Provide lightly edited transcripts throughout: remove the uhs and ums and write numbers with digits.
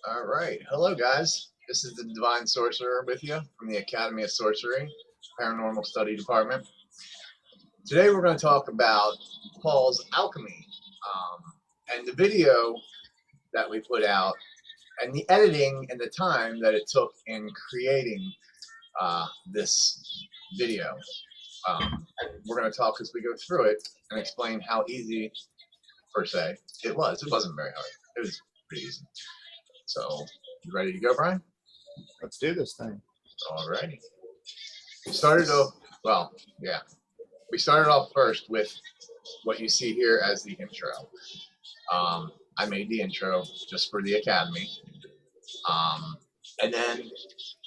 All right. Hello, guys. This is the Divine Sorcerer with you from the Academy of Sorcery, Paranormal Study Department. Today we're going to talk about Paul's alchemy and the video that we put out and the editing and the time that it took in creating this video. We're going to talk as we go through it and explain how easy, per se, it was. It wasn't very hard. It was pretty easy. So, you ready to go, Brian? Let's do this thing. All righty. We started off, we started off first with what you see here as the intro. I made the intro just for the Academy. And then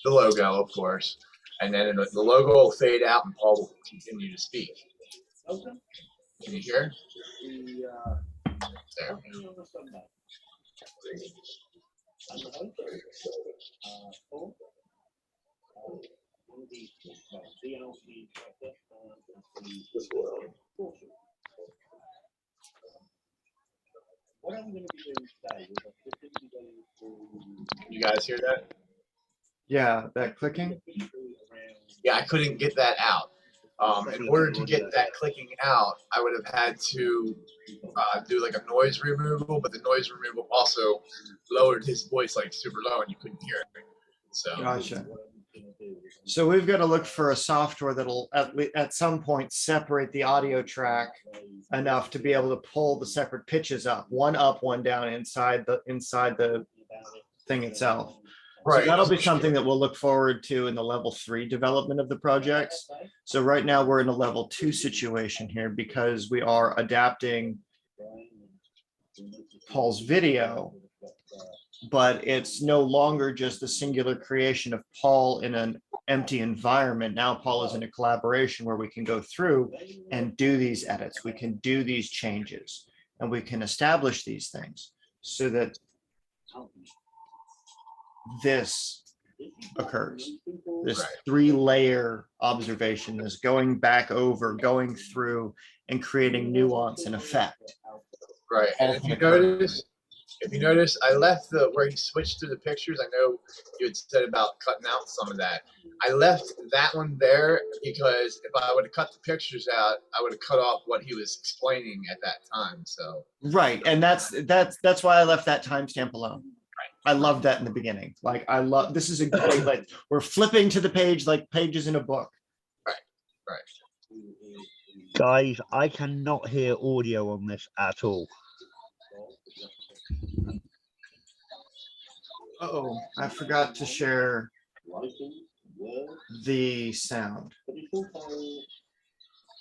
the logo, of course. And then the logo will fade out and Paul will continue to speak. Okay. Can you hear? There. What I'm going to be doing today is I'm just going to be going through. You guys hear that? Yeah, that clicking. Yeah, I couldn't get that out. In order to get that clicking out, I would have had to do like a noise removal, but the noise removal also lowered his voice like super low and you couldn't hear it. So Gotcha. So we've got to look for a software that'll at some point separate the audio track enough to be able to pull the separate pitches up, one down inside the thing itself. Right. So that'll be something that we'll look forward to in the level 3 development of the projects. So right now we're in a level 2 situation here because we are adapting Paul's video, but it's no longer just a singular creation of Paul in an empty environment. Now Paul is in a collaboration where we can go through and do these edits. We can do these changes and we can establish these things so that this occurs. This 3-layer observation, this going back over, going through and creating nuance and effect. Right. And if you notice, I left where he switched to the pictures. I know you had said about cutting out some of that. I left that one there because if I would have cut the pictures out, I would have cut off what he was explaining at that time. So right, and that's why I left that timestamp alone. Right. I loved that in the beginning. Like I love this is a great like we're flipping to the page like pages in a book. Right, right. Guys, I cannot hear audio on this at all. Uh-oh, I forgot to share the sound.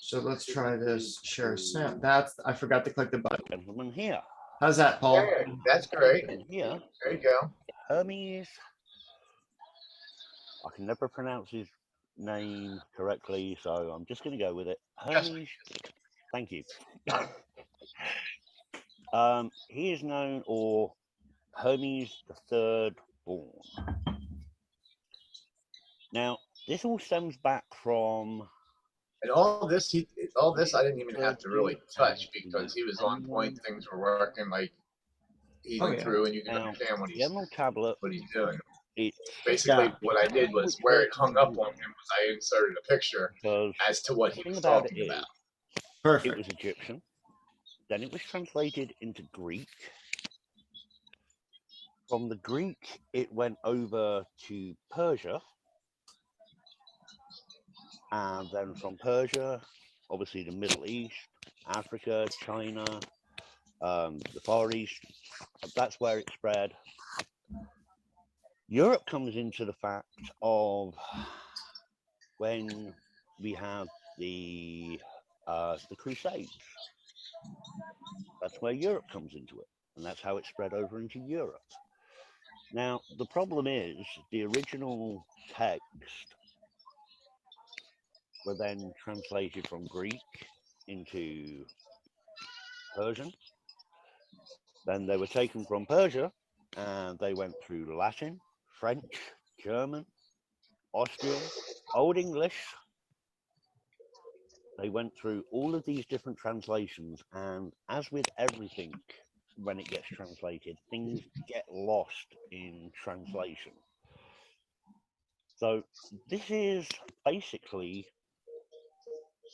So let's try this share sound. I forgot to click the button. Gentlemen here. How's that, Paul? Yeah, that's great. Here. There you go. Hermes. I can never pronounce his name correctly, so I'm just going to go with it. Hermes. Thank you. He is known, or Hermes the Third Born. Now, this all stems back from. And all this I didn't even have to really touch because he was on point. Things were working like easy through, and you can understand what he's doing. Basically, what I did was where it hung up on him was I inserted a picture as to what he was talking about. Perfect. It was Egyptian. Then it was translated into Greek. From the Greek, it went over to Persia. And then from Persia, obviously the Middle East, Africa, China, the Far East, that's where it spread. Europe comes into the fact of when we have the Crusades. That's where Europe comes into it, and that's how it spread over into Europe. Now, the problem is the original text were then translated from Greek into Persian. Then they were taken from Persia and they went through Latin, French, German, Austrian, Old English. They went through all of these different translations, and as with everything when it gets translated. Things get lost in translation. So this is basically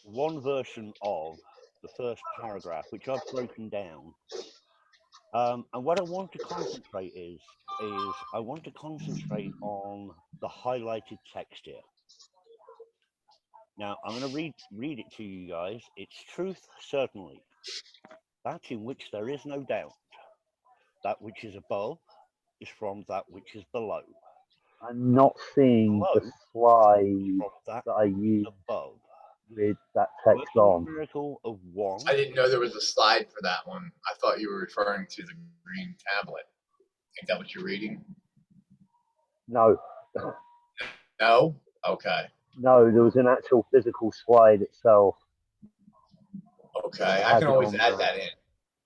one version of the first paragraph, which I've broken down. And what I want to concentrate is I want to concentrate on the highlighted text here. Now I'm going to read it to you guys. It's truth certainly, that in which there is no doubt. That which is above is from that which is below. I'm not seeing the Below slide from that that I used above. with that text Working on. miracle of one. I didn't know there was a slide for that one. I thought you were referring to the green tablet. Think that what you're reading? No, No? Okay. no, there was an actual physical slide itself. Okay. I I have can it always on add the- that in.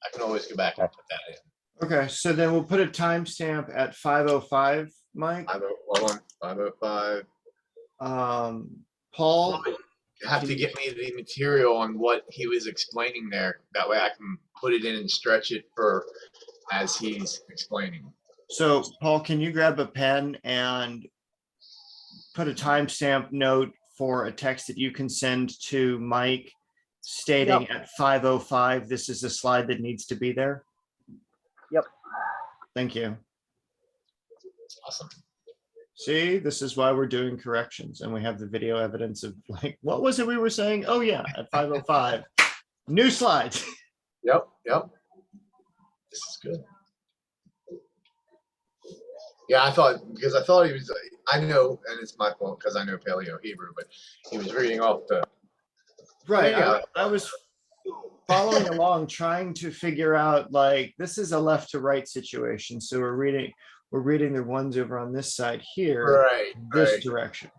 I can always go back and put that in. Okay, so then we'll put a timestamp at 5:05, Mike. 505. Paul, You have to get me the material on what he was explaining there. That way I can put it in and stretch it for as he's explaining. so Paul, can you grab a pen and put a timestamp note for a text that you can send to Mike stating at 5:05, this is the slide that needs to be there? Yep. Thank you. Awesome. See, this is why we're doing corrections and we have the video evidence of like, what was it we were saying? Oh yeah, at 5:05, new slides. Yep. This is good. Yeah, I thought he was. I know, and it's my fault because I know Paleo Hebrew, but he was reading off the. Right, Yeah. I was following along, trying to figure out like, this is a left to right situation. So we're reading the ones over on this side here, Right. this direction.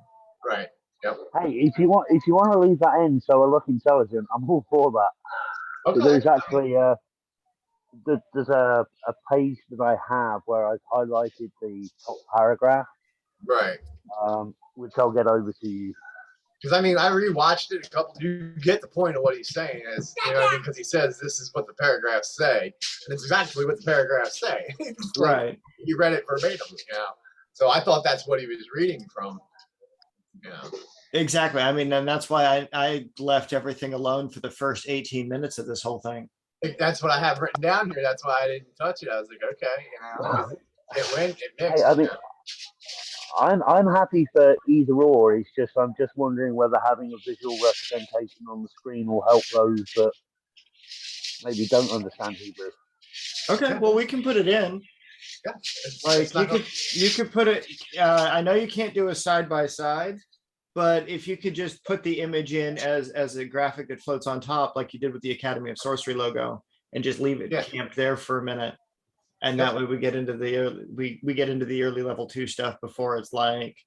Right. Yep. Hey, if you want to leave that in so I look intelligent, I'm all for that. Okay. There's actually there's a page that I have where I've highlighted the top paragraph, Right. which I'll get over to you. Because I mean, I rewatched it a couple. You get the point of what he's saying, as you know what I mean? Because he says this is what the paragraphs say, and it's exactly what the paragraphs say. It's like, Right. you read it verbatim, So I thought that's what he was reading from. Exactly. I mean, and that's why I left everything alone for the first 18 minutes of this whole thing. That's what I have written down here. That's why I didn't touch it. I was like, okay, it mixed. Hey, I mean, I'm happy for either or. It's just I'm just wondering whether having a visual representation on the screen will help those that maybe don't understand Hebrew. Okay, well, we can put it in. Yeah, Like you could put it. I know you can't do a side by side, but if you could just put the image in as a graphic that floats on top, like you did with the Academy of Sorcery logo, and just leave it camped there for a minute, and that way we get into the early level 2 stuff before it's like,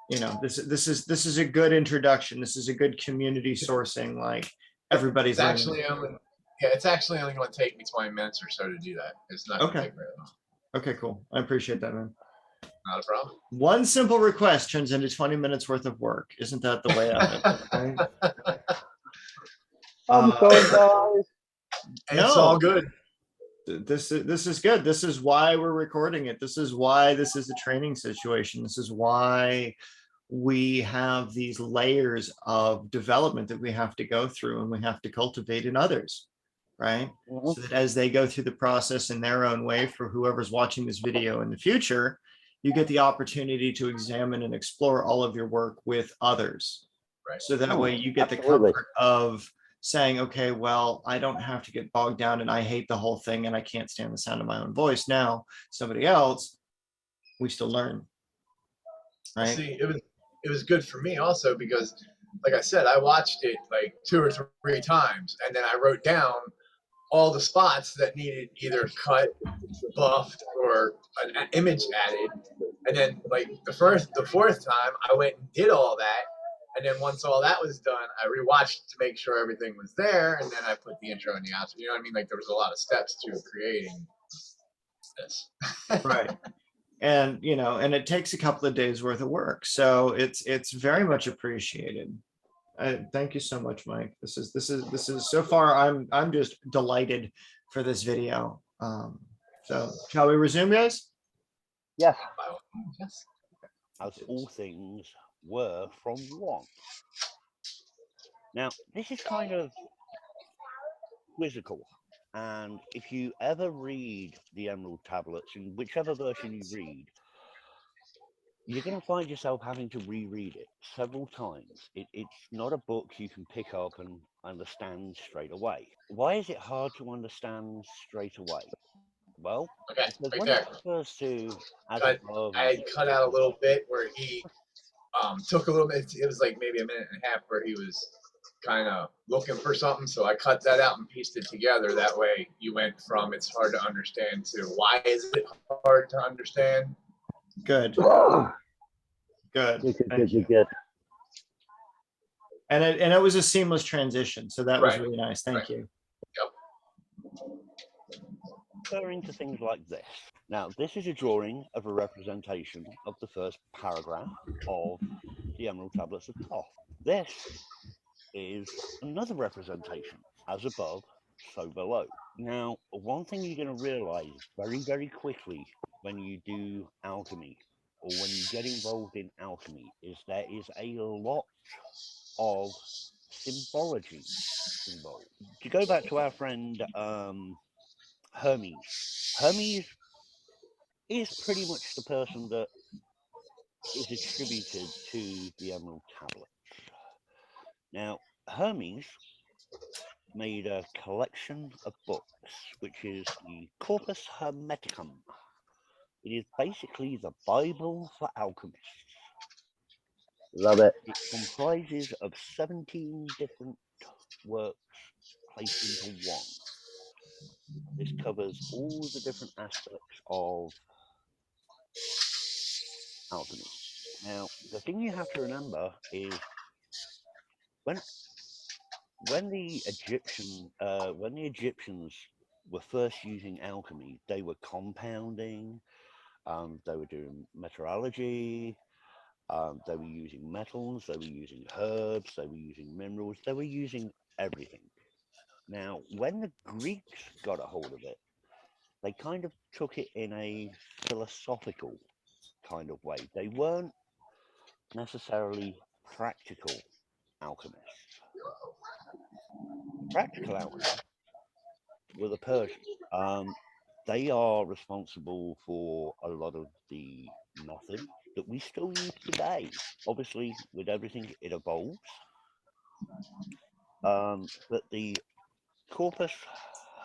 this is a good introduction. This is a good community sourcing. Like everybody's it's actually only going to take me 20 minutes or so to do that. It's not going to take very long. Okay, cool. I appreciate that, man. Not a problem. One simple request turns into 20 minutes worth of work. Isn't that the way of it? Right? I'm sorry, guys. It's all good. This is good. This is why we're recording it. This is why this is a training situation. This is why we have these layers of development that we have to go through and we have to cultivate in others, right? Mm-hmm. So that as they go through the process in their own way, for whoever's watching this video in the future, you get the opportunity to examine and explore all of your work with others. Right. So that way you get Absolutely. the comfort of saying, okay, well, I don't have to get bogged down and I hate the whole thing and I can't stand the sound of my own voice. Now, somebody else, we still learn. Right. See, it was good for me also because, like I said, I watched it like 2 or 3 times, and then I wrote down all the spots that needed either cut, buffed, or an image added. And then like the 4th time, I went and did all that. And then once all that was done, I rewatched to make sure everything was there, and then I put the intro and the outro. You know what I mean? Like there was a lot of steps to creating this. Right. And and it takes a couple of days worth of work. So it's very much appreciated. Thank you so much, Mike. This is so far I'm just delighted for this video. So shall we resume, guys? Yes. Yes. As all things were from one. Now, this is kind of quizzical. And if you ever read the Emerald Tablets, in whichever version you read, you're going to find yourself having to reread it several times. It's not a book you can pick up and understand straight away. Why is it hard to understand straight away? Well, Okay, because right when there. it refers to as Cut. above I and had cut out a little bit where he took a little bit. It was like maybe a minute and a half where he was kind of looking for something. So I cut that out and pieced it together. That way you went from it's hard to understand to why is it hard to understand? Good. Good, Good. good, Thank you. good. And it was a seamless transition, so that was Right. really nice. Thank Right. you. referring to things like this. Now, this is a drawing of a representation of the first paragraph of the Emerald Tablets of Thoth. This is another representation, as above, so below. Now, one thing you're going to realize very, very quickly when you do alchemy, or when you get involved in alchemy, is there is a lot of symbology involved. To go back to our friend Hermes, Hermes is pretty much the person that is attributed to the Emerald Tablets. Now, Hermes made a collection of books, which is the Corpus Hermeticum. It is basically the Bible for alchemists. Love it. It comprises of 17 different works placed into one. This covers all the different aspects of alchemy. Now, the thing you have to remember is when the Egyptians were first using alchemy, they were compounding, they were doing meteorology, they were using metals, they were using herbs, they were using minerals, they were using everything. Now, when the Greeks got a hold of it, they kind of took it in a philosophical kind of way. They weren't necessarily practical alchemists. The practical alchemists were the Persians. They are responsible for a lot of the methods that we still use today. Obviously, with everything, it evolves. But the Corpus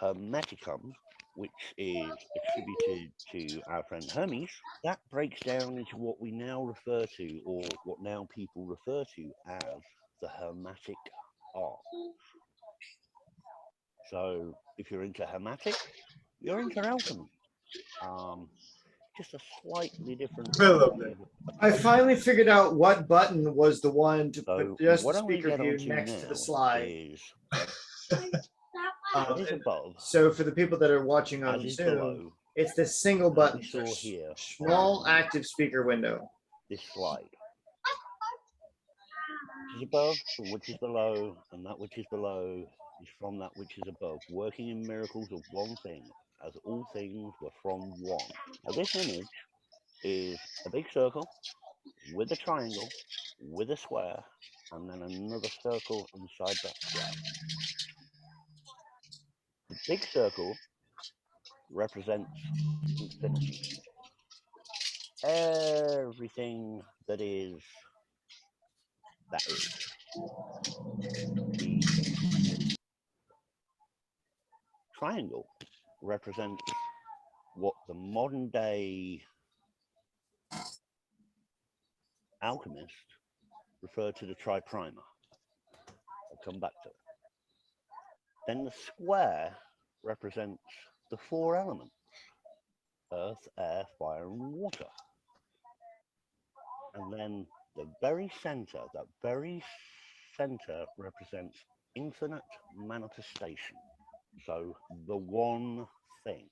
Hermeticum, which is attributed to our friend Hermes, that breaks down into what we now refer to, or what now people refer to as the Hermetic art. So if you're into Hermetic, you're into alchemy. Just a slightly different I love that. I finally figured out what button was the one to So put just the what I'm going to speaker get view onto next to the now slide. is Um, as is above, So for the people that are watching on as is Zoom, below, it's this single as button, we saw here small on active speaker window. this slide. Which is above, from which is below, and that which is below is from that which is above, working in miracles of one thing, as all things were from one. Now this image is a big circle with a triangle, with a square, and then another circle inside that square. The big circle represents infinity. Everything that is. The triangle represents what the modern day alchemists refer to the triprimer. I'll come back to it. Then the square represents the four elements: earth, air, fire, and water. And then the very center, that very center represents infinite manifestation. So the one thing.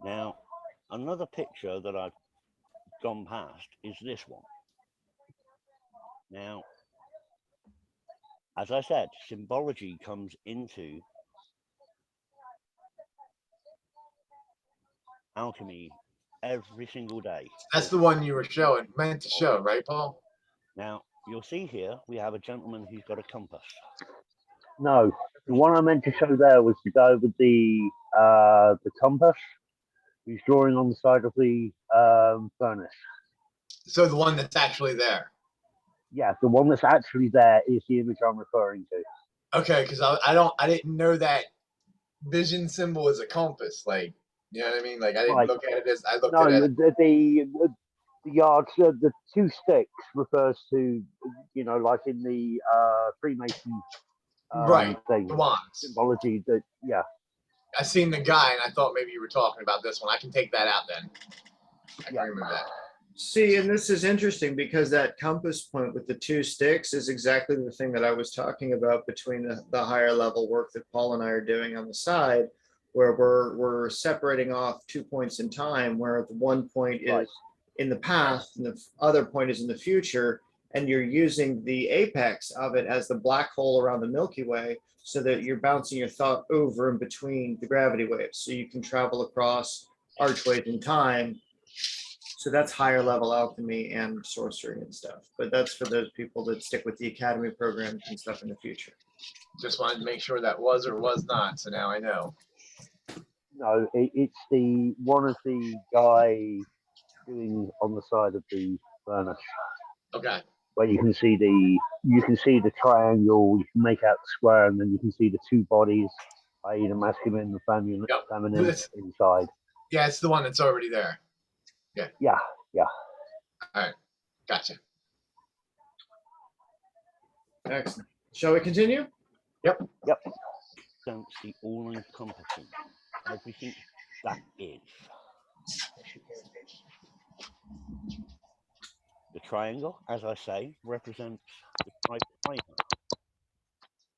Now, another picture that I've gone past is this one. Now, as I said, symbology comes into alchemy every single day. That's the one you were meant to show, right, Paul? Now, you'll see here, we have a gentleman who's got a compass. No, the one I meant to show there was the guy with the compass who's drawing on the side of the furnace. So the one that's actually there. Yeah, the one that's actually there is the image I'm referring to. Okay, because I didn't know that vision symbol is a compass. Like, you know what I mean? Like, I didn't Right. look at it as I looked No, at it. the yards, the two sticks refers to, you know, like in the Freemason Right, thing, the wands. symbology. That yeah. I seen the guy, and I thought maybe you were talking about this one. I can take that out then. I Yeah. can remove that. See, and this is interesting because that compass point with the two sticks is exactly the thing that I was talking about between the higher level work that Paul and I are doing on the side, where we're separating off 2 points in time, where the one point is Right. in the past and the other point is in the future, and you're using the apex of it as the black hole around the Milky Way, so that you're bouncing your thought over in between the gravity waves, so you can travel across archways in time. So that's higher level alchemy and sorcery and stuff. But that's for those people that stick with the academy programs and stuff in the future. Just wanted to make sure that was or was not. So now I know. No, it's the one of the guy doing on the side of the furnace. Okay. Where you can see the triangle, you can make out the square, and then you can see the two bodies, i.e. the masculine and the feminine inside. Yeah, it's the one that's already there. Yeah. Yeah. All right. Gotcha. Excellent. Shall we continue? Yep. Sense the all-encompassing, everything that is. The triangle, as I say, represents the triprimer.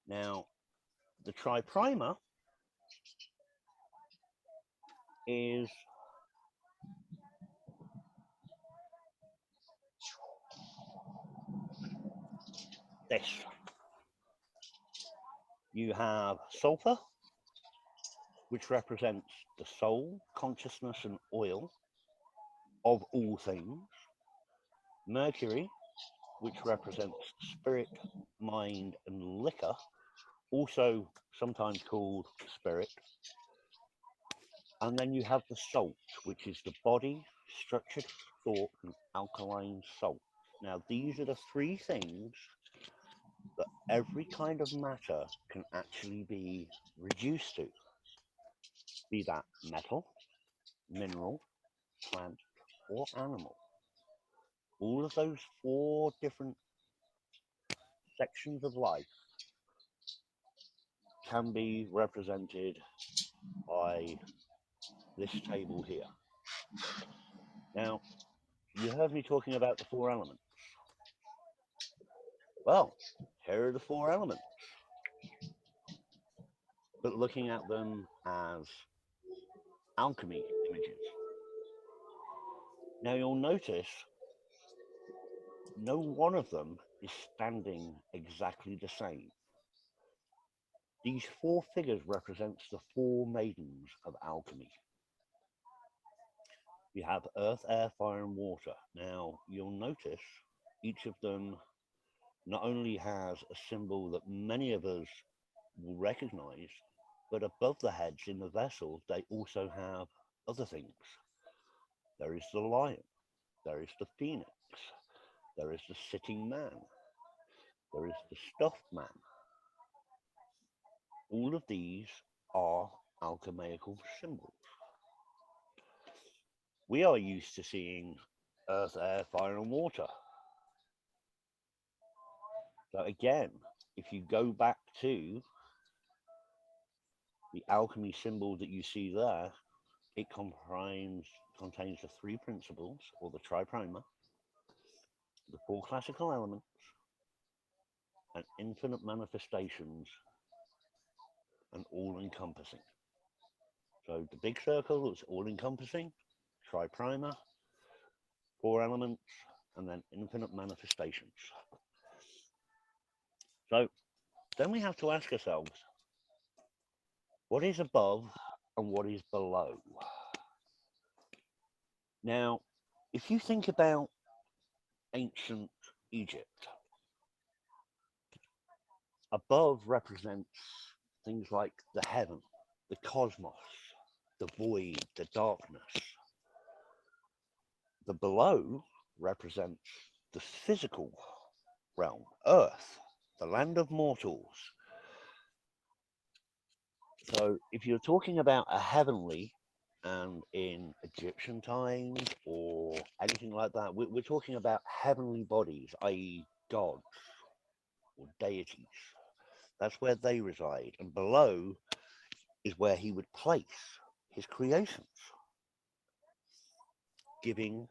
Now, the triprimer is this. You have sulfur, which represents the soul, consciousness, and oil of all things. Mercury, which represents spirit, mind, and liquor, also sometimes called spirit. And then you have the salt, which is the body, structured thought, and alkaline salt. Now, these are the three things that every kind of matter can actually be reduced to, be that metal, mineral, plant, or animal. All of those four different sections of life can be represented by this table here. Now, you heard me talking about the four elements. Well, here are the four elements, but looking at them as alchemy images. Now you'll notice no one of them is standing exactly the same. These four figures represents the four maidens of alchemy. You have earth, air, fire, and water. Now you'll notice each of them not only has a symbol that many of us will recognize, but above the heads in the vessel, they also have other things. There is the lion, there is the phoenix, there is the sitting man, there is the stuffed man. All of these are alchemical symbols. We are used to seeing earth, air, fire, and water. So again, if you go back to the alchemy symbol that you see there, it contains the three principles, or the triprimer, the four classical elements, and infinite manifestations, and all-encompassing. So the big circle is all-encompassing, triprimer, four elements, and then infinite manifestations. So then we have to ask ourselves, what is above and what is below? Now, if you think about ancient Egypt, above represents things like the heaven, the cosmos, the void, the darkness. The below represents the physical realm, Earth, the land of mortals. So if you're talking about a heavenly, and in Egyptian times or anything like that, we're talking about heavenly bodies, i.e. gods or deities. That's where they reside. And below is where he would place his creations, giving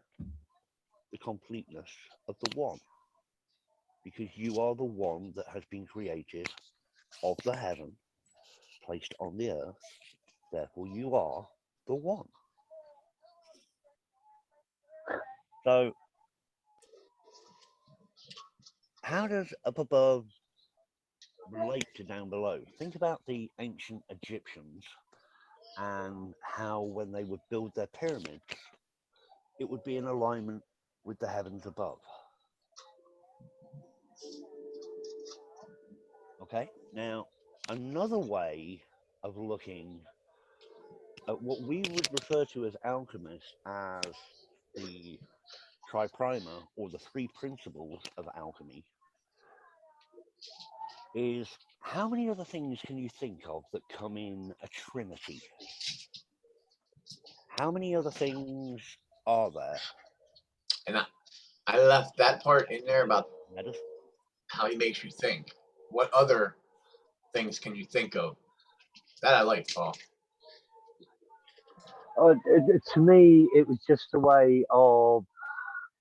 the completeness of the one. Because you are the one that has been created of the heaven, placed on the earth. Therefore, you are the one. So, how does up above relate to down below? Think about the ancient Egyptians and how when they would build their pyramids, it would be in alignment with the heavens above. Okay, now another way of looking at what we would refer to as alchemists as the triprimer or the three principles of alchemy is how many other things can you think of that come in a trinity? How many other things are there? And I left that part in there about Medicine? how he makes you think. What other things can you think of? That I like, Paul. To me, it was just a way of,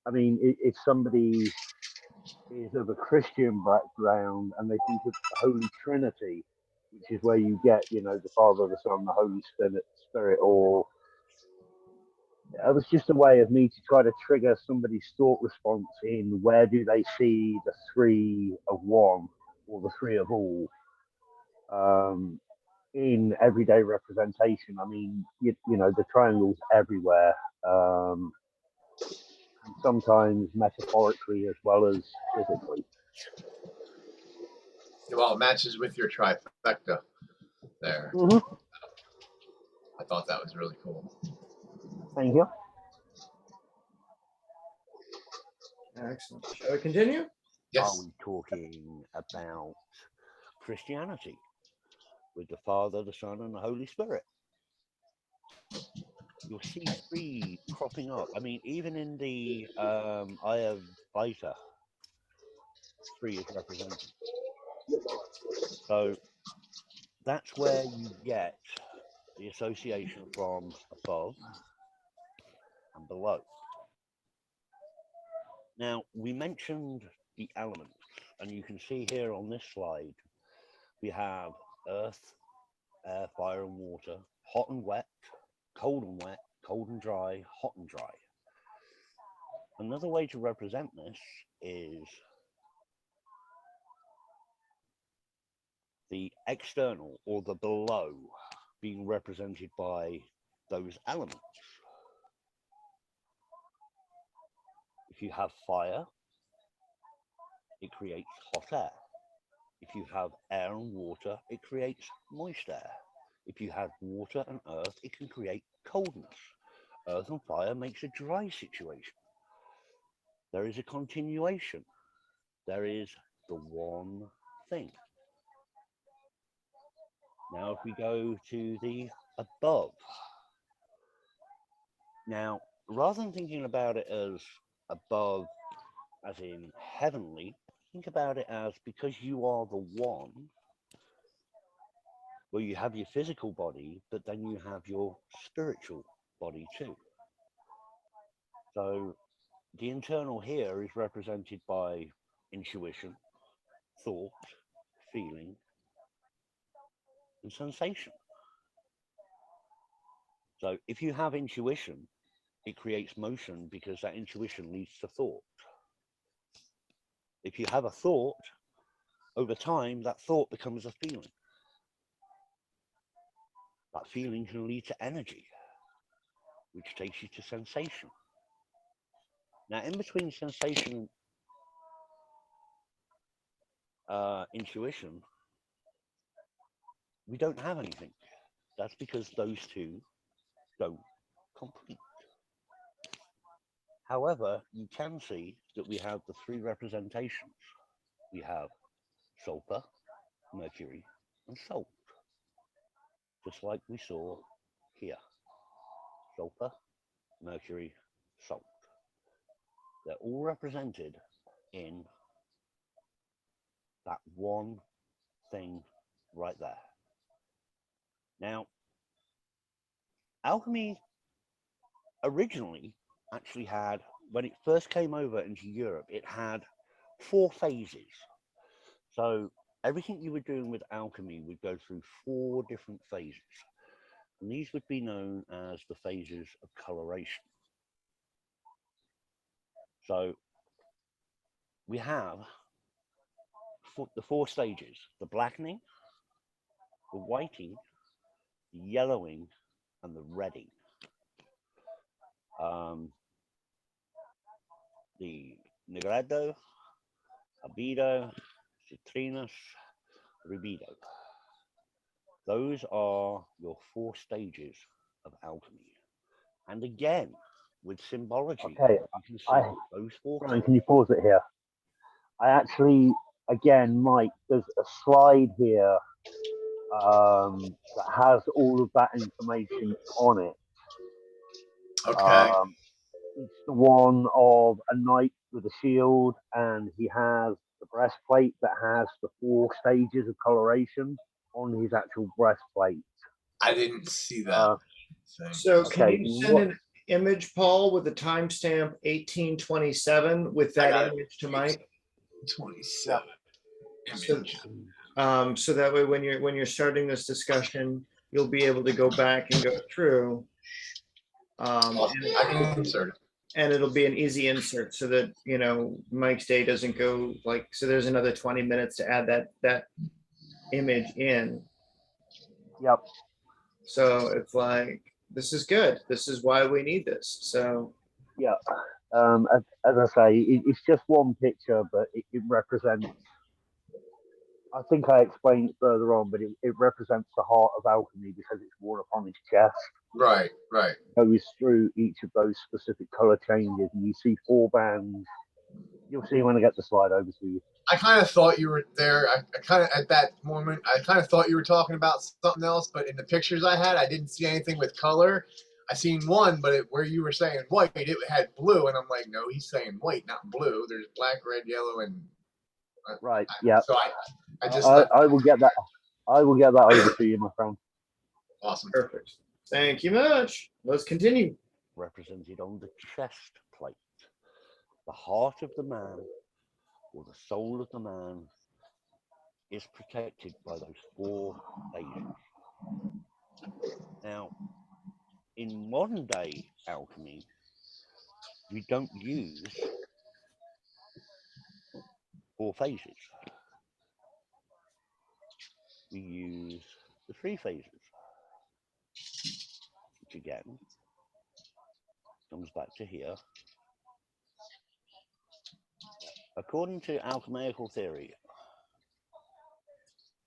I mean, if somebody is of a Christian background and they think of the Holy Trinity, which is where you get, you know, the Father, the Son, the Holy Spirit, or it was just a way of me to try to trigger somebody's thought response in where do they see the three of one or the three of all in everyday representation. I mean, you know, the triangle's everywhere, and sometimes metaphorically as well as physically. Well, it matches with your trifecta there. Mm-hmm. I thought that was really cool. Thank you. Excellent. Shall we continue? Yes. Are we talking about Christianity with the Father, the Son, and the Holy Spirit? You'll see three cropping up. I mean, even in the Eye of Beta, three is represented. So that's where you get the association from above and below. Now, we mentioned the elements, and you can see here on this slide, we have earth, air, fire, and water, hot and wet, cold and dry, hot and dry. Another way to represent this is the external or the below being represented by those elements. If you have fire, it creates hot air. If you have air and water, it creates moist air. If you have water and earth, it can create coldness. Earth and fire makes a dry situation. There is a continuation. There is the one thing. Now, if we go to the above, now, rather than thinking about it as above, as in heavenly, think about it as because you are the one, well, you have your physical body, but then you have your spiritual body too. So the internal here is represented by intuition, thought, feeling, and sensation. So if you have intuition, it creates motion because that intuition leads to thought. If you have a thought, over time, that thought becomes a feeling. That feeling can lead to energy, which takes you to sensation, Now, in between sensation and intuition, we don't have anything. That's because those two don't complete. However, you can see that we have the three representations. We have sulfur, mercury, and salt, just like we saw here. Sulfur, mercury, salt. They're all represented in that one thing right there. Now, alchemy originally actually had, when it first came over into Europe, it had 4 phases. So everything you were doing with alchemy would go through 4 different phases. And these would be known as the phases of coloration. So we have the 4 stages: the blackening, the whiting, the yellowing, and the redding. The negredo, albedo, citrinus, rubedo. Those are your 4 stages of alchemy. And again, with symbology, Okay, you can see I, those 4 Brian, can you pause it here? I actually, again, Mike, there's a slide here that has all of that information on it. Okay. It's the one of a knight with a shield, and he has the breastplate that has the 4 stages of coloration on his actual breastplate. I didn't see that thing. So can Okay, you send an image, Paul, with the timestamp 1827 with I that got it. image to Mike? 27. So, Image. so that way when you're starting this discussion, you'll be able to go back and go through. Awesome. I can insert it. And it'll be an easy insert so that, you know, Mike's day doesn't go like, so there's another 20 minutes to add that image in. Yep. So it's like, this is good. This is why we need this. So yeah, as I say, it's just one picture, but it represents. I think I explained it further on, but it represents the heart of alchemy because it's worn upon his chest. Right, right. It goes through each of those specific color changes, and you see 4 bands. You'll see when I get the slide over to you. I kind of thought you were there. I kind of, at that moment, I kind of thought you were talking about something else, but in the pictures I had, I didn't see anything with color. I seen one, but where you were saying white, it had blue, and I'm like, no, he's saying white, not blue. There's black, red, yellow, and right. Yeah. So I just I will get that. I will get that over to you, my friend. Awesome. perfect. Thank you much. Let's continue. represented on the chest plate. The heart of the man, or the soul of the man, is protected by those 4 phases. Now, in modern day alchemy, we don't use 4 phases. We use the 3 phases, which again comes back to here. According to alchemical theory,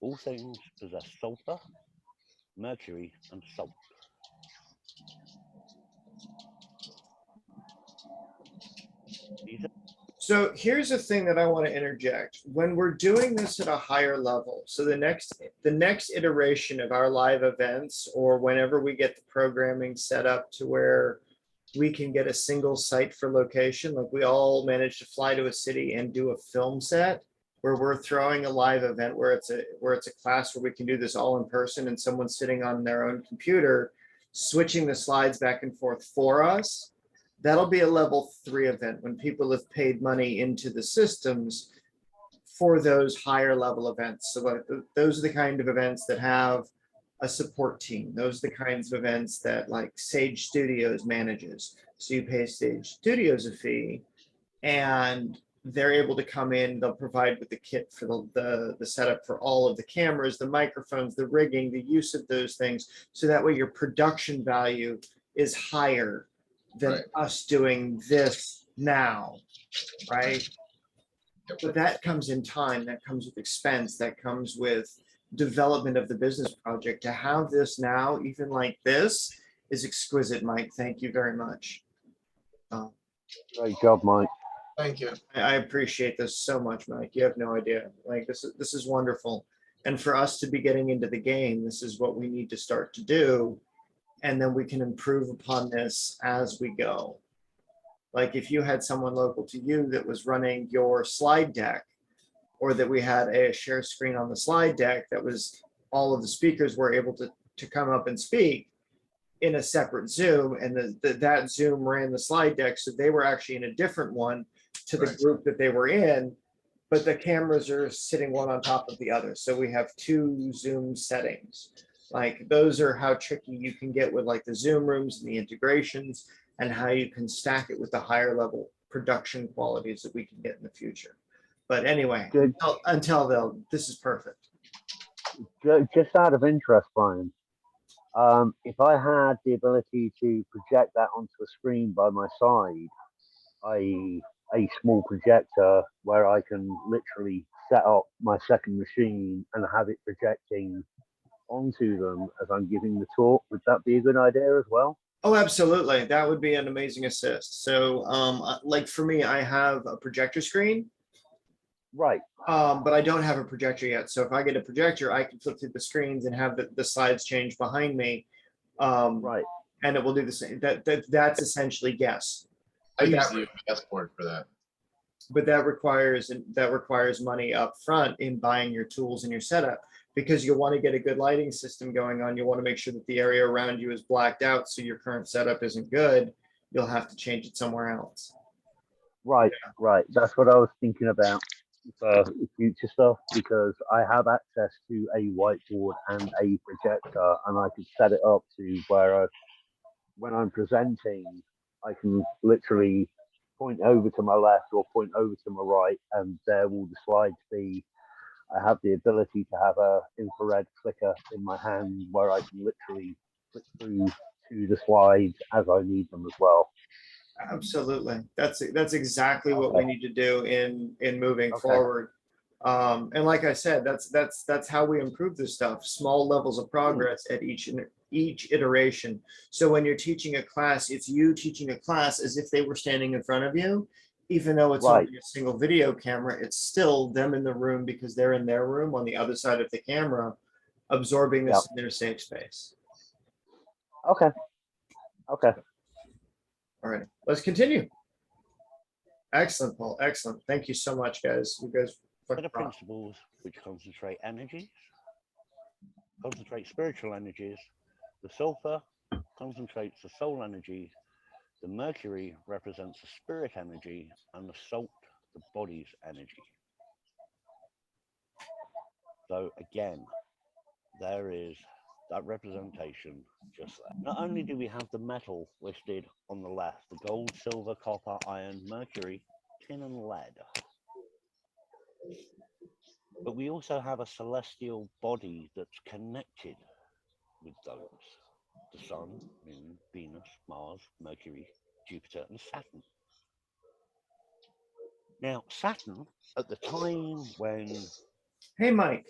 all things possess sulfur, mercury, and salt. So here's a thing that I want to interject. When we're doing this at a higher level, so the next iteration of our live events, or whenever we get the programming set up to where we can get a single site for location, like we all managed to fly to a city and do a film set where we're throwing a live event where it's a class where we can do this all in person and someone's sitting on their own computer switching the slides back and forth for us. That'll be a level 3 event when people have paid money into the systems for those higher level events. So those are the kind of events that have a support team. Those are the kinds of events that like Sage Studios manages. So you pay Sage Studios a fee and they're able to come in, they'll provide with the kit for the setup for all of the cameras, the microphones, the rigging, the use of those things. So that way your production value is higher than us doing this now, right? But that comes in time, that comes with expense, that comes with development of the business project. To have this now, even like this, is exquisite, Mike. Thank you very much. Great job, Mike. Thank you. I appreciate this so much, Mike. You have no idea. Like this is wonderful. And for us to be getting into the game, this is what we need to start to do. And then we can improve upon this as we go. Like if you had someone local to you that was running your slide deck, or that we had a share screen on the slide deck that was all of the speakers were able to come up and speak in a separate Zoom, and that Zoom ran the slide deck, so they were actually in a different one to the Right. group that they were in, but the cameras are sitting one on top of the other. So we have two Zoom settings. Like those are how tricky you can get with like the Zoom rooms and the integrations, and how you can stack it with the higher level production qualities that we can get in the future. But anyway, Good. until then, this is perfect. Just out of interest, Brian, if I had the ability to project that onto a screen by my side, i.e. a small projector where I can literally set up my second machine and have it projecting onto them as I'm giving the talk, would that be a good idea as well? Oh, absolutely. That would be an amazing assist. So like for me, I have a projector screen, Right. but I don't have a projector yet. So if I get a projector, I can flip through the screens and have the slides change behind me. Right. And it will do the same. That's essentially guess. I But use that, the UPS board for that. but that requires money up front in buying your tools and your setup, because you'll want to get a good lighting system going on. You want to make sure that the area around you is blacked out, so your current setup isn't good. You'll have to change it somewhere else. Right. Right. That's what I was thinking about for future stuff, because I have access to a whiteboard and a projector, and I could set it up to where when I'm presenting, I can literally point over to my left or point over to my right, and there will the slides be. I have the ability to have a infrared clicker in my hand where I can literally click through to the slides as I need them as well. Absolutely. That's exactly what we need to do in moving forward. And like I said, that's how we improve this stuff. Small levels of progress at each iteration. So when you're teaching a class, it's you teaching a class as if they were standing in front of you. Even though it's only a single video camera, it's still them in the room, because they're in their room on the other side of the camera, absorbing this in their safe space. Okay. Okay. All right, let's continue. Excellent, Paul. Excellent. Thank you so much, guys. You guys. Set of principles which concentrate spiritual energies. The sulfur concentrates the soul energy. The mercury represents the spirit energy, and the salt, the body's energy. So again, there is that representation just there. Not only do we have the metal listed on the left, the gold, silver, copper, iron, mercury, tin and lead, but we also have a celestial body that's connected with those. The Sun, Moon, Venus, Mars, Mercury, Jupiter, and Saturn. Now, Saturn, at the time when... Hey, Mike.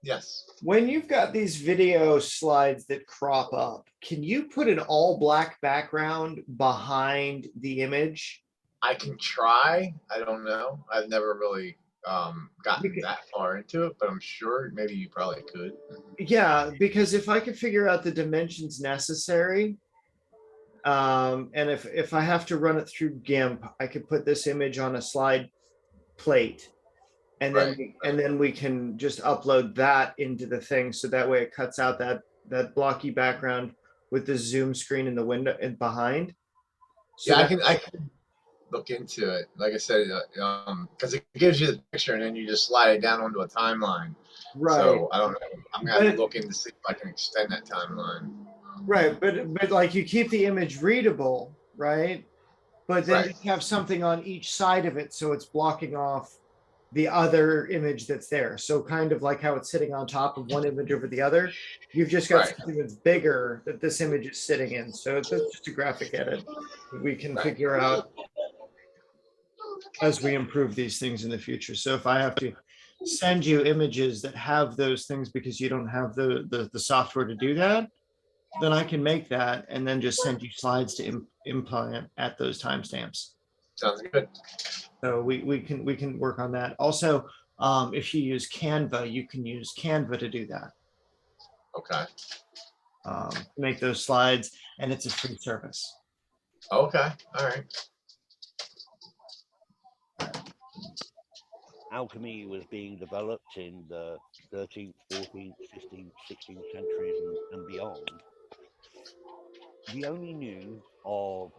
Yes. When you've got these video slides that crop up, can you put an all black background behind the image? I can try. I don't know. I've never really gotten that far into it, but I'm sure maybe you probably could. Yeah, because if I could figure out the dimensions necessary, and if I have to run it through GIMP, I could put this image on a slide plate, and then we can just upload that into the thing, so that way it cuts out that blocky background with the Zoom screen in the window and behind. So yeah, I can look into it. Like I said, because it gives you the picture, and then you just slide it down onto a timeline. Right. So I don't know. I'm gonna have to look in to see if I can extend that timeline. Right, but like you keep the image readable, right? But then you have something on each side of it, so it's blocking off the other image that's there. So kind of like how it's sitting on top of one image over the other. You've just got something that's bigger that this image is sitting in. So it's just a graphic edit. We can figure out as we improve these things in the future. So if I have to send you images that have those things because you don't have the software to do that, then I can make that and then just send you slides to implement at those timestamps. Sounds good. So we can work on that. Also, if you use Canva, you can use Canva to do that. Okay. Make those slides, and it's a free service. Okay. All right. Alchemy was being developed in the 13th, 14th, 15th, 16th centuries and beyond. We only knew of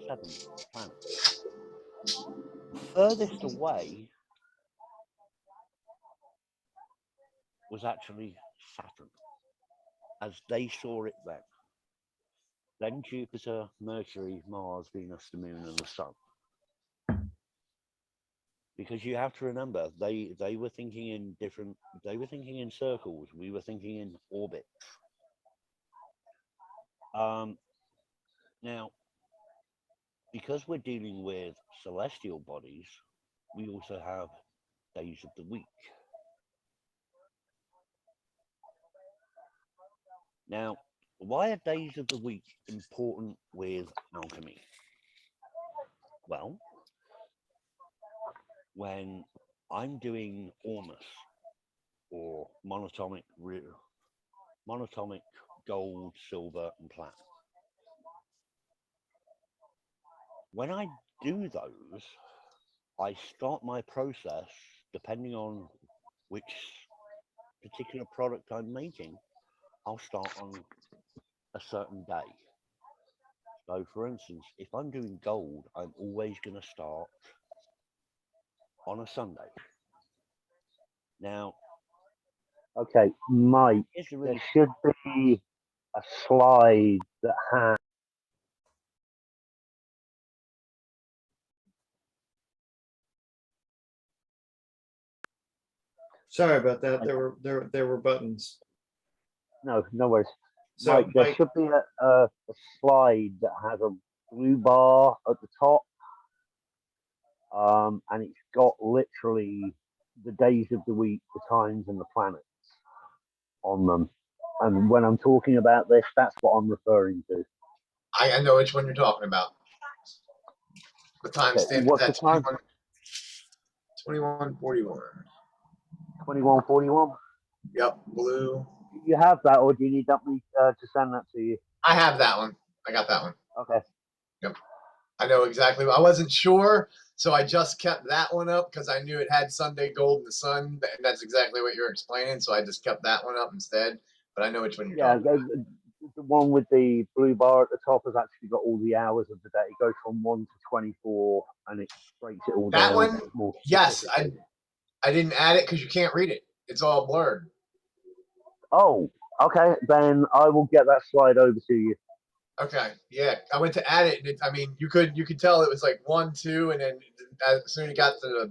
7 planets. Furthest away was actually Saturn, as they saw it then. Then Jupiter, Mercury, Mars, Venus, the Moon, and the Sun. Because you have to remember, they were thinking in different, they were thinking in circles, we were thinking in orbits. Now, because we're dealing with celestial bodies, we also have days of the week. Now, why are days of the week important with alchemy? Well, when I'm doing ormus or monatomic gold, silver, and platinum, when I do those, I start my process depending on which particular product I'm making. I'll start on a certain day. So, for instance, if I'm doing gold, I'm always going to start on a Sunday. Now, Okay, Mike, here's the there really should be a slide that has. Sorry about that. There were buttons. No worries. So Mike, there should be a slide that has a blue bar at the top, and it's got literally the days of the week, the times, and the planets on them. And when I'm talking about this, that's what I'm referring to. I know which one you're talking about. The time Okay, stamp what's is the at time? 21:41. 21:41. Yep, blue. Do you have that, or do you need me to send that to you? I have that one. I got that one. Okay. Yep. I know exactly. I wasn't sure, so I just kept that one up because I knew it had Sunday Gold in the Sun, and that's exactly what you're explaining. So I just kept that one up instead. But I know which one you're talking about. The one with the blue bar at the top has actually got all the hours of the day. It goes from 1 to 24, and it breaks it all That down. one, yes, I didn't add it because you can't read it. It's all blurred. Oh, okay. Then I will get that slide over to you. Okay, yeah, I went to add it, and I mean, you could tell it was like 1, 2, and then as soon as you got to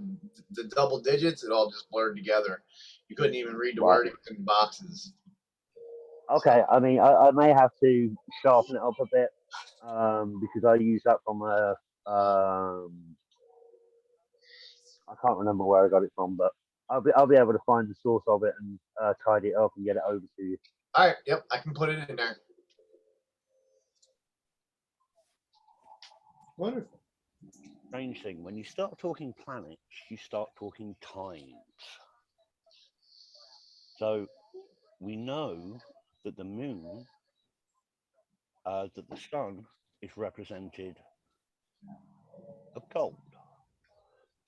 the double digits, it all just blurred together. You couldn't even read the wording in the boxes. Okay, I mean, I may have to sharpen it up a bit because I use that from a I can't remember where I got it from, but I'll be able to find the source of it and tidy it up and get it over to you. All right, yep, I can put it in there. Wonderful. strange thing. When you start talking planets, you start talking times. So we know that the moon, that the sun is represented of gold.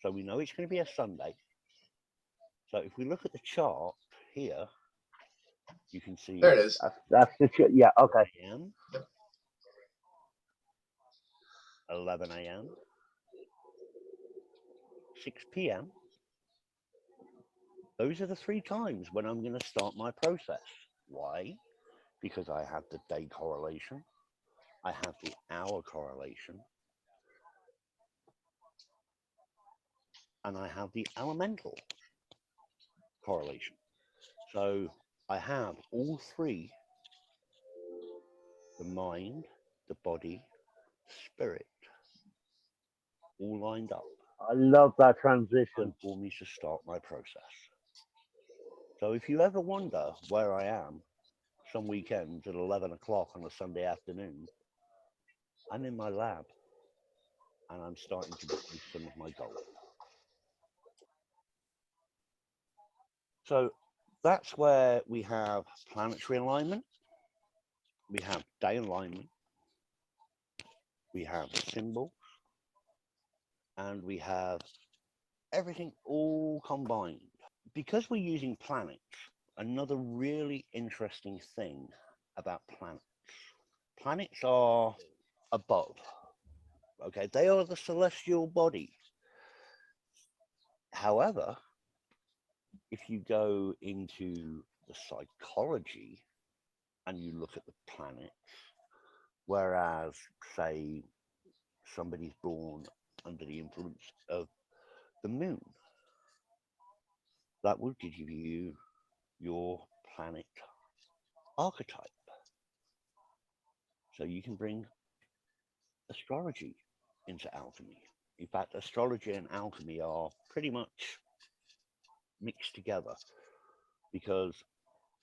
So we know it's going to be a Sunday. So if we look at the chart here, you can see There it is. That's the yeah. Okay. AM, 11 a.m., 6 p.m. Those are the 3 times when I'm going to start my process. Why? Because I have the day correlation, I have the hour correlation, and I have the elemental correlation. So I have all 3, the mind, the body, spirit. all lined up, I love that time transition. for me to start my process. So if you ever wonder where I am some weekends at 11 o'clock on a Sunday afternoon, I'm in my lab and I'm starting to produce some of my gold. So that's where we have planetary alignment, we have day alignment, we have symbol, and we have everything all combined. Because we're using planets, another really interesting thing about planets. Planets are above, okay? They are the celestial body. However, if you go into the psychology and you look at the planets, whereas, say, somebody's born under the influence of the moon, that will give you your planet archetype. So you can bring astrology into alchemy. In fact, astrology and alchemy are pretty much mixed together because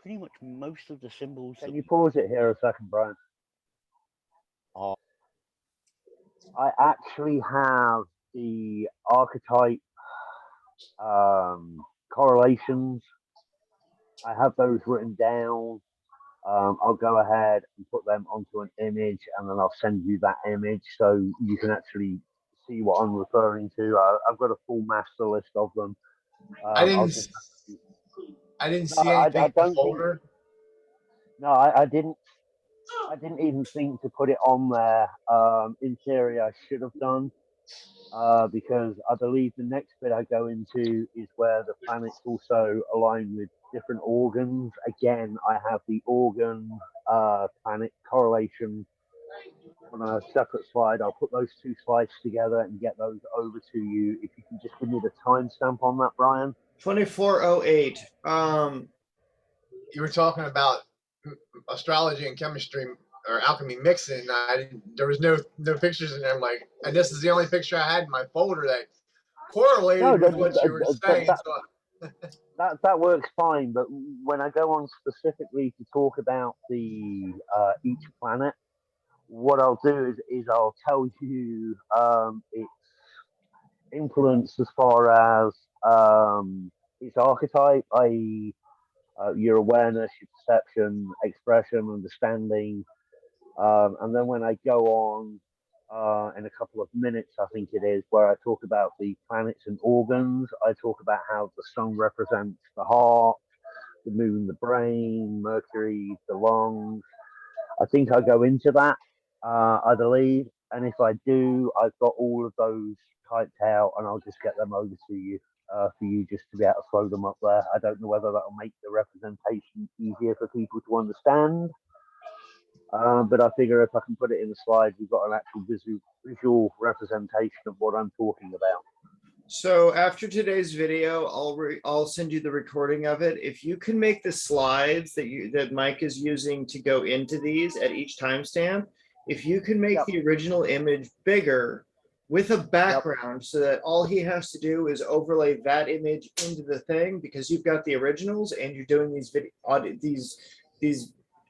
pretty much most of the symbols Can that you pause it here a second, Brian? are I actually have the archetype correlations. I have those written down. I'll go ahead and put them onto an image, and then I'll send you that image so you can actually see what I'm referring to. I've got a full master list of them. I I'll didn't. just. I didn't No, see anything I in the don't think. folder. No, I didn't. I didn't even think to put it on there. In theory, I should have done. Because I believe the next bit I go into is where the planets also align with different organs. Again, I have the organ planet correlation on a separate slide. I'll put those two slides together and get those over to you. If you can just give me the timestamp on that, Brian. 2408. You were talking about astrology and chemistry or alchemy mixing. There was no pictures in there. I'm like, and this is the only picture I had in my folder that No, correlated with what you were saying. that works fine. But when I go on specifically to talk about the each planet, what I'll do is I'll tell you its influence as far as its archetype, i.e., your awareness, your perception, expression, understanding. And then when I go on in a couple of minutes, I think it is, where I talk about the planets and organs, I talk about how the sun represents the heart, the moon, the brain, Mercury, the lungs. I think I go into that, I believe. And if I do, I've got all of those typed out and I'll just get them over to you for you just to be able to throw them up there. I don't know whether that'll make the representation easier for people to understand. But I figure if I can put it in the slide, we've got an actual visual representation of what I'm talking about. So after today's video, I'll send you the recording of it. If you can make the slides that Mike is using to go into these at each timestamp, if you can make the original image bigger with a background so that all he has to do is overlay that image into the thing, because you've got the originals and you're doing these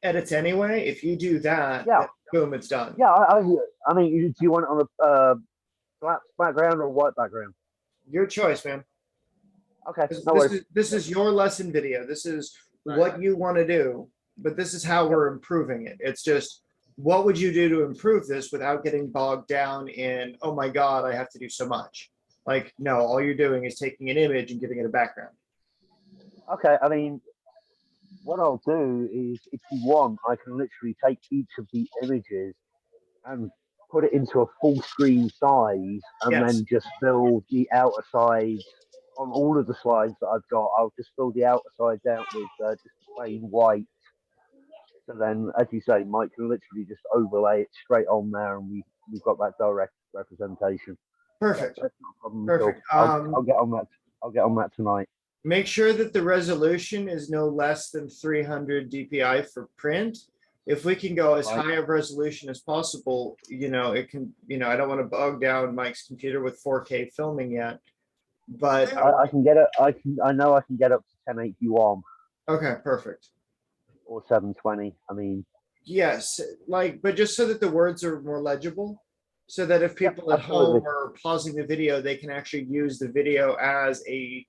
edits anyway. If you do that, then boom, it's done. Yeah, I mean, do you want it on a black background or white background? Your choice, man. Okay. This is your lesson video. This is what you want to do, but this is how we're improving it. It's just, what would you do to improve this without getting bogged down in, oh my God, I have to do so much. Like, no, all you're doing is taking an image and giving it a background. Okay, I mean, what I'll do is, if you want, I can literally take each of the images and put it into a full screen size and then just fill the outer sides on all of the slides that I've got. I'll just fill the outer sides out with just plain white. So then, as you say, Mike can literally just overlay it straight on there, and we've got that direct representation. Perfect. That's not a problem. Perfect. I'll get on that. I'll get on that tonight. Make sure that the resolution is no less than 300 DPI for print. if we can go as Right. high of resolution as possible, it can, I don't want to bog down Mike's computer with 4K filming yet, but I can get it. I know I can get up to 1080p okay, perfect. or 720. I mean, Yes, but just so that the words are more legible, so that if Yep, people at absolutely. home are pausing the video, they can actually use the video as a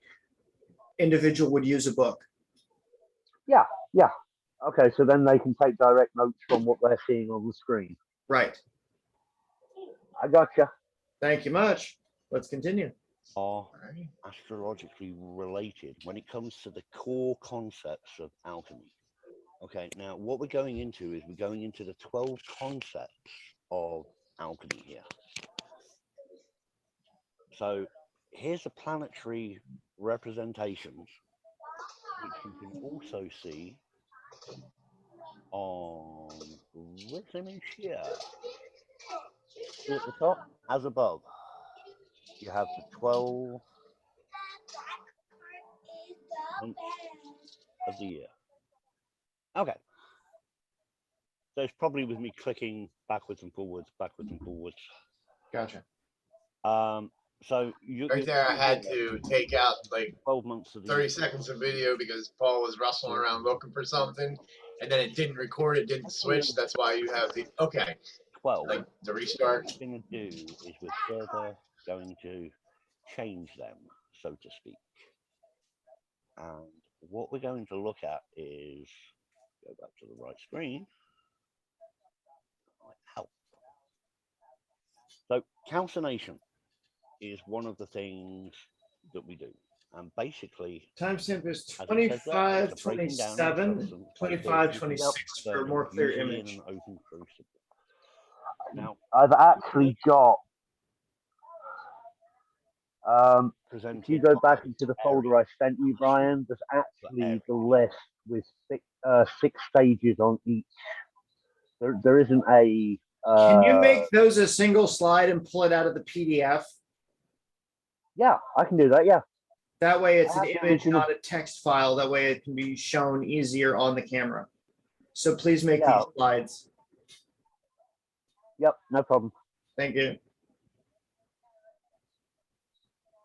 individual would use a book. yeah. Okay, so then they can take direct notes from what they're seeing on the screen. Right. I gotcha. Thank you much. Let's continue. Are astrologically related when it comes to the core concepts of alchemy. Okay, now what we're going into is we're going into the 12 concepts of alchemy here. So here's the planetary representations, which you can also see on this image here. See at the top, as above, you have the 12 months of the year. Okay. So it's probably with me clicking backwards and forwards. Gotcha. So you Right there, I had to take out like 12 months of the 30 year. seconds of video because Paul was rustling around looking for something, and then it didn't record, it didn't switch. That's why you have the 12. like the restart. What we're going to do is we're further going to change them, so to speak. And what we're going to look at is, go back to the right screen. Help. So calcination is one of the things that we do. And basically, Timestamp is as it says there, it's a breaking down of the 25:27, substance by 25:26 for a more clear usually in image. an open crucible. Now, I've actually got. If you go back into the folder I sent you, Brian, there's actually the list with six stages on each. There isn't a. Can you make those a single slide and pull it out of the PDF? Yeah, I can do that. Yeah. That way it's an Absolutely. image, not a text file. That way it can be shown easier on the camera. So please make these slides. Yep, no problem. Thank you.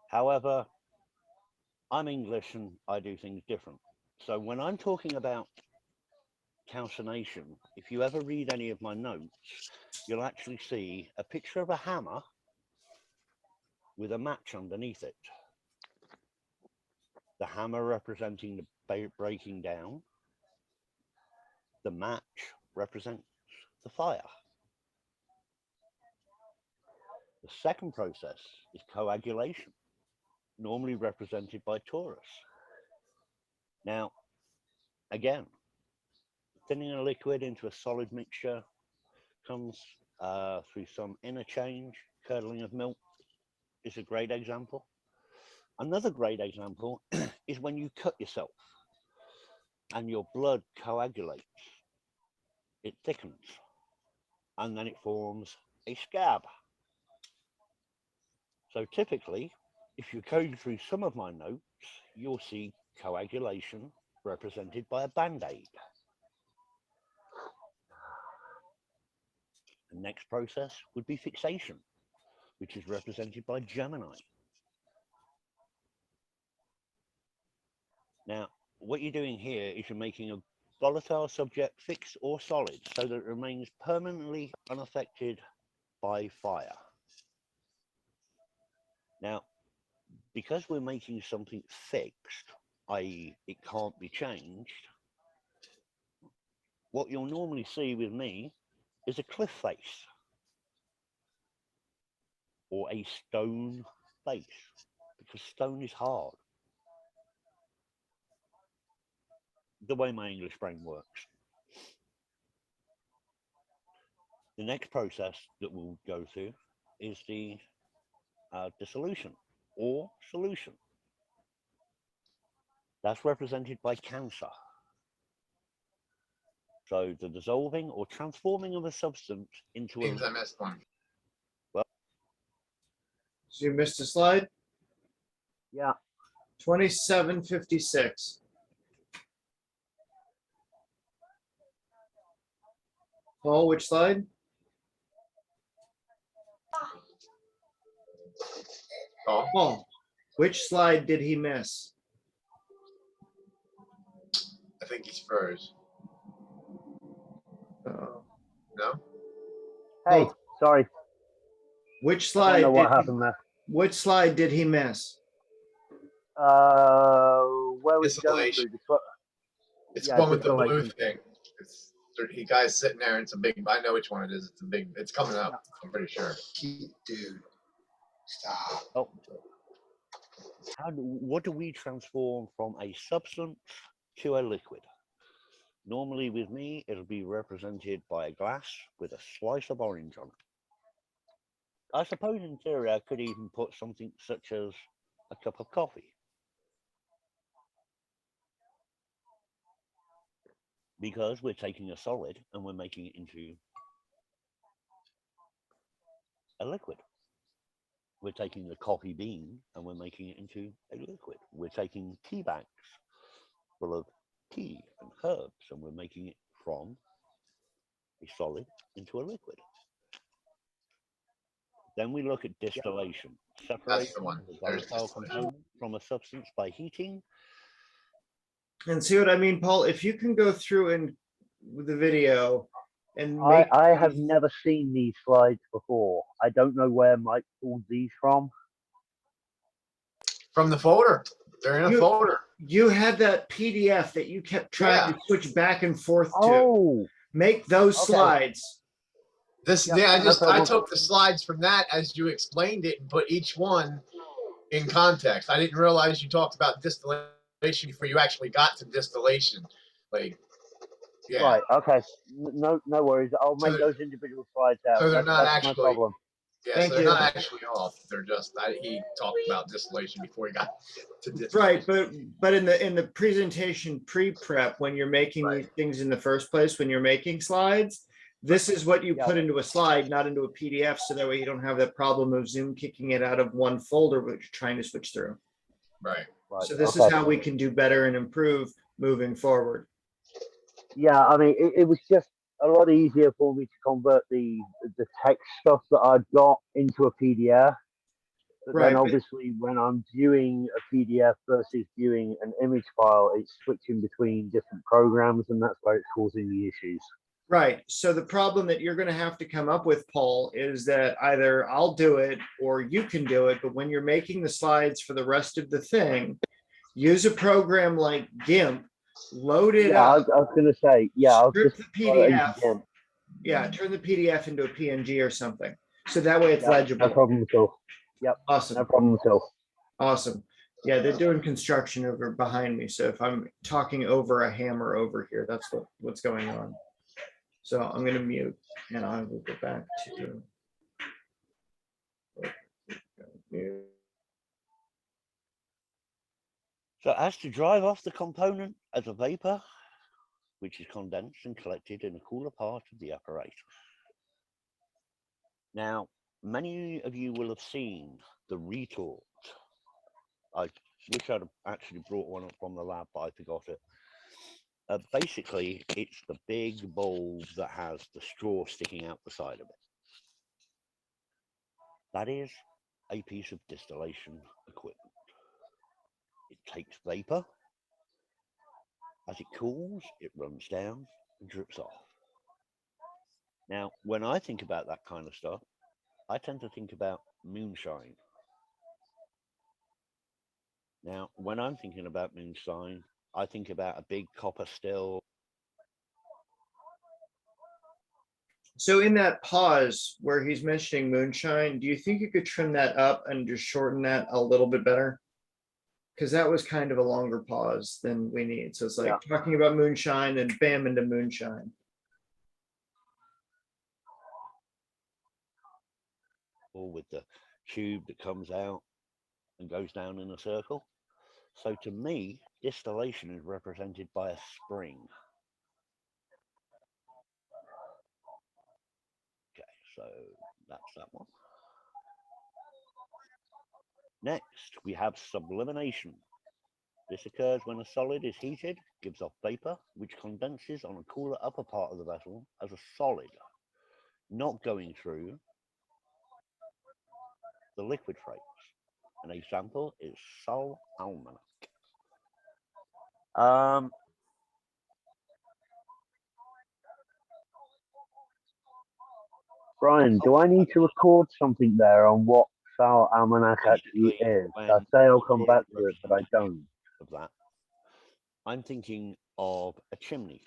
However, I'm English and I do things different. So when I'm talking about calcination, if you ever read any of my notes, you'll actually see a picture of a hammer with a match underneath it. The hammer representing the breaking down, the match represents the fire. The second process is coagulation, normally represented by Taurus. Now, again, thinning a liquid into a solid mixture comes through some interchange. Curdling of milk is a great example. Another great example is when you cut yourself and your blood coagulates. It thickens and then it forms a scab. So typically, if you're going through some of my notes, you'll see coagulation represented by a band-aid. The next process would be fixation, which is represented by Gemini. Now, what you're doing here is you're making a volatile subject fixed or solid so that it remains permanently unaffected by fire. Now, because we're making something fixed, i.e. it can't be changed, what you'll normally see with me is a cliff face or a stone face, because stone is hard. The way my English brain works. The next process that we'll go through is the dissolution or solution. That's represented by Cancer. So the dissolving or transforming of a substance into Means I missed one. So you missed a slide? Yeah. 27:56. Paul, which slide? Oh, Paul, which slide did he miss? I think he's froze. Uh, No? Hey, Paul, sorry, which I don't know slide what did he, happened there. which slide did he miss? Where was he going Distillation. through? It's Yeah, the one with the blue distillation. thing. It's he guy's sitting there. And it's a big. I know which one it is. It's a big. It's coming up. I'm pretty sure. Dude, stop. Oh, what do we transform from a substance to a liquid? Normally with me, it'll be represented by a glass with a slice of orange on it. I suppose in theory, I could even put something such as a cup of coffee. Because we're taking a solid and we're making it into a liquid. We're taking the coffee bean and we're making it into a liquid. We're taking tea bags full of tea and herbs and we're making it from a solid into a liquid. Then we look at distillation, separation one. of a There's volatile distillation. component from a substance by heating. And see what I mean, Paul? If you can go through and with the video and make I have never seen these slides before. I don't know where Mike pulled these from. From the folder. They're in a folder. You had that PDF that you kept trying to switch back and forth to. Oh, Make those okay. slides. This Yeah, yeah, no I problem. took the slides from that as you explained it and put each one in context. I didn't realize you talked about distillation before you actually got to distillation. Like, yeah. Right. Okay. No worries. I'll So make those individual slides out. so they're not That's no actually problem. yeah, Thank so they're you. not actually off. They're just he talked about distillation before he got to distillation. Right, but in the presentation pre-prep, when you're making Right. these things in the first place, when you're making slides, this is what you put into a slide, not into a PDF, so that way you don't have that problem of Zoom kicking it out of one folder which you're trying to switch through. Right. So this is how we can do better and improve moving forward. Yeah, I mean, it was just a lot easier for me to convert the text stuff that I've got into a PDF. But Right, then but- obviously when I'm viewing a PDF versus viewing an image file, it's switching between different programs, and that's where it's causing the issues. Right. So the problem that you're going to have to come up with, Paul, is that either I'll do it or you can do it. But when you're making the slides for the rest of the thing, use a program like GIMP, load it up. I was going to say, yeah, I'll Strip just the throw it into PDF. GIMP. Yeah, turn the PDF into a PNG or something. So that way it's Yep, legible. no problem at all. Yep, Awesome. no problem at all. Awesome. Yeah, they're doing construction over behind me. So if I'm talking over a hammer over here, that's what's going on. So I'm going to mute and I will go back to mute. So as to drive off the component as a vapor, which is condensed and collected in a cooler part of the apparatus. Now, many of you will have seen the retort. I wish I'd actually brought one up from the lab, but I forgot it. Basically, it's the big bulb that has the straw sticking out the side of it. That is a piece of distillation equipment. It takes vapor. As it cools, it runs down and drips off. Now, when I think about that kind of stuff, I tend to think about moonshine. Now, when I'm thinking about moonshine, I think about a big copper still. So in that pause where he's mentioning moonshine, do you think you could trim that up and just shorten that a little bit better? Because that was kind of a longer pause than we need. So it's like talking about moonshine and bam into moonshine. Or with the tube that comes out and goes down in a circle. So to me, distillation is represented by a spring. Okay, so that's that one. Next, we have sublimation. This occurs when a solid is heated, gives off vapor, which condenses on a cooler upper part of the vessel as a solid, not going through the liquid phase. An example is sal almanac. Brian, do I need to record something there on what Sal Almanac actually Basically, is? when I say I'll I'm come drawing back a to it, but I don't. of that, I'm thinking of a chimney.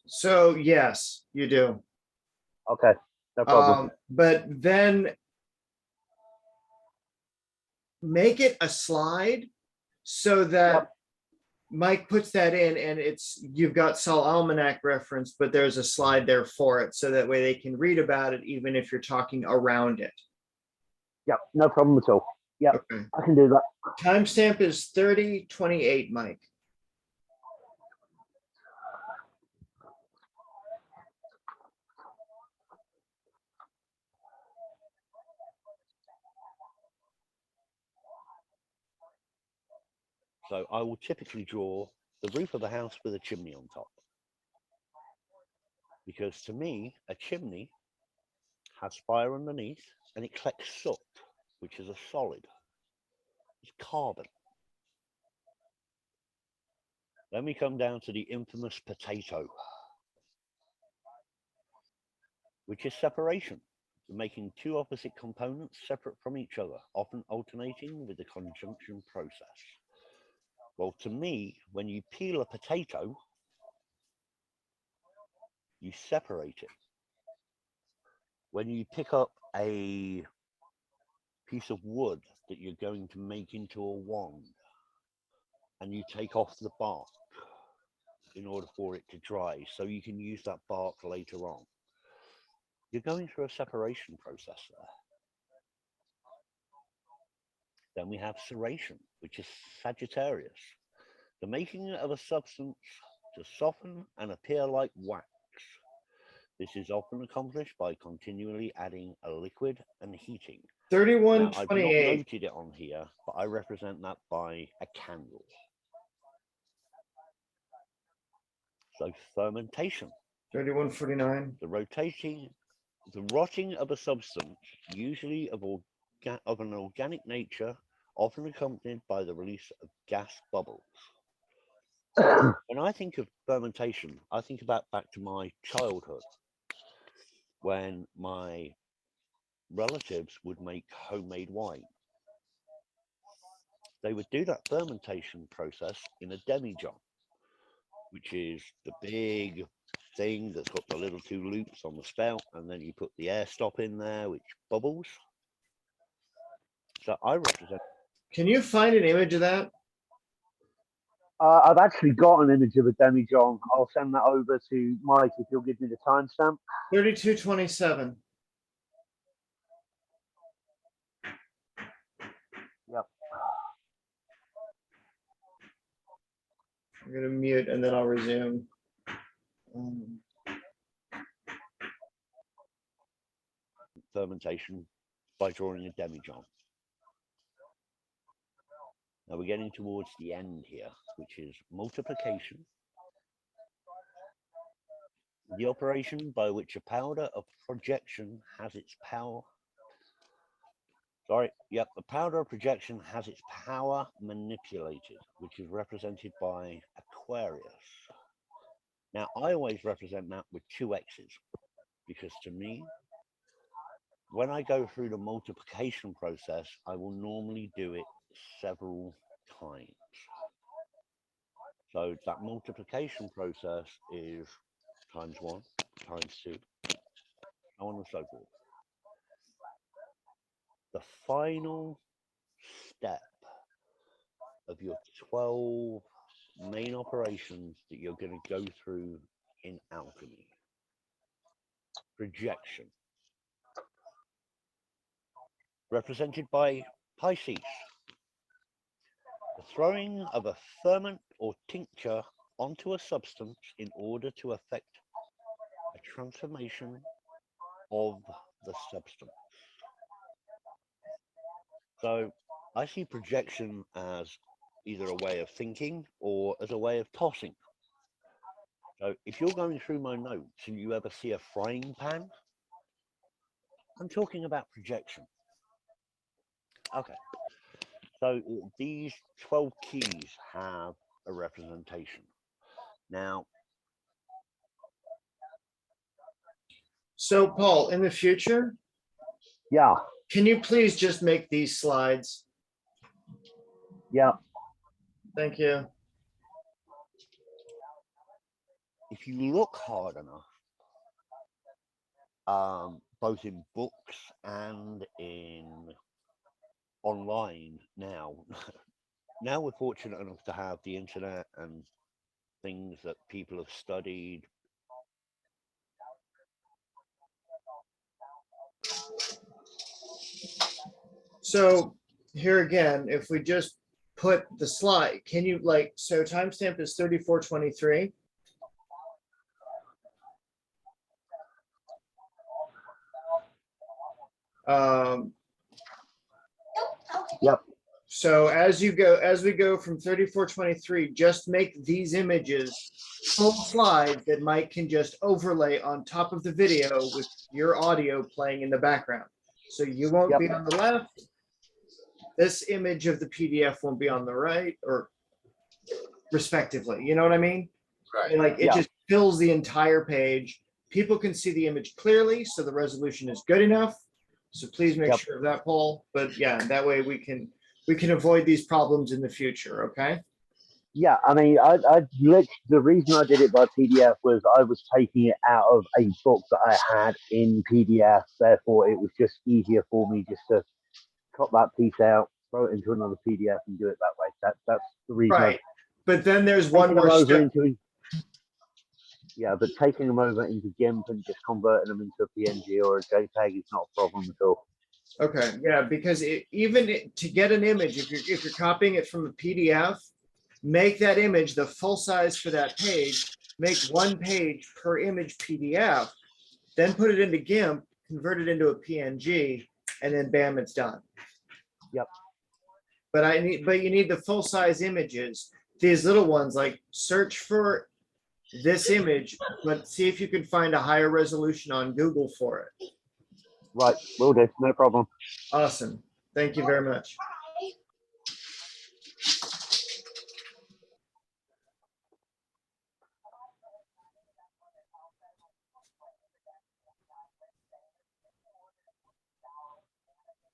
So yes, you do. Okay, no problem. But then make it a slide so that Yep. Mike puts that in and you've got Sol Almanac reference, but there's a slide there for it. So that way they can read about it, even if you're talking around it. Yep, no problem at all. Yep, Okay. I can do that. Timestamp is 30:28, Mike. So I will typically draw the roof of a house with a chimney on top. Because to me, a chimney has fire underneath and it collects soot, which is a solid. It's carbon. Then we come down to the infamous potato, which is separation, making two opposite components separate from each other, often alternating with the conjunction process. Well, to me, when you peel a potato, you separate it. When you pick up a piece of wood that you're going to make into a wand and you take off the bark in order for it to dry so you can use that bark later on, you're going through a separation process there. Then we have ceration, which is Sagittarius, the making of a substance to soften and appear like wax. This is often accomplished by continually adding a liquid and heating. Now, I've not 31:28. noted it on here, but I represent that by a candle. So fermentation, 31:49. the rotting of a substance, usually of an organic nature, often accompanied by the release of gas bubbles. When I think of fermentation, I think about back to my childhood when my relatives would make homemade wine. They would do that fermentation process in a demijohn, which is the big thing that's got the little two loops on the spout, and then you put the air stop in there, which bubbles. So I represent. Can you find an image of that? I've actually got an image of a demijohn. I'll send that over to Mike if you'll give me the timestamp. 32:27. Yep. I'm gonna mute and then I'll resume. Fermentation by drawing a demijohn. Now we're getting towards the end here, which is multiplication. The operation by which a powder of projection has its power. The powder of projection has its power manipulated, which is represented by Aquarius. Now, I always represent that with two X's, because to me, when I go through the multiplication process, I will normally do it several times. So that multiplication process is times 1, times 2, so on and so forth. The final step of your 12 main operations that you're going to go through in alchemy. Projection, represented by Pisces. The throwing of a ferment or tincture onto a substance in order to effect a transformation of the substance. So I see projection as either a way of thinking or as a way of tossing. So if you're going through my notes and you ever see a frying pan, I'm talking about projection. Okay. So these 12 keys have a representation. Now, So Paul, in the future, Yeah, can you please just make these slides? yeah, Thank you. if you look hard enough, both in books and in online now, now we're fortunate enough to have the internet and things that people have studied. So here again, if we just put the slide, can you like, so timestamp is 3423. yep, So as we go from 3423, just make these images full slides that Mike can just overlay on top of the video with your audio playing in the background. So you won't Yep. be on the left. This image of the PDF won't be on the right, or respectively. You know what I mean? Right. Like it Yeah. just fills the entire page. People can see the image clearly, so the resolution is good enough. So please make Yep. sure of that, Paul. But yeah, that way we can avoid these problems in the future. Okay. yeah. I mean, the reason I did it by PDF was I was taking it out of a book that I had in PDF. Therefore, it was just easier for me just to cut that piece out, throw it into another PDF, and do it that way. That's the reason. Right. But then there's I've one taken them more over step. into. Yeah, but taking them over into GIMP and just converting them into a PNG or a JPEG is not a problem at all. Okay. Yeah, because to get an image, if you're copying it from a PDF, make that image the full size for that page. Make one page per image PDF, then put it into GIMP, convert it into a PNG, and then bam, it's done. Yep. But you need the full size images. These little ones, like search for this image, but see if you can find a higher resolution on Google for it. Right, will do, no problem. Awesome. Thank you very much.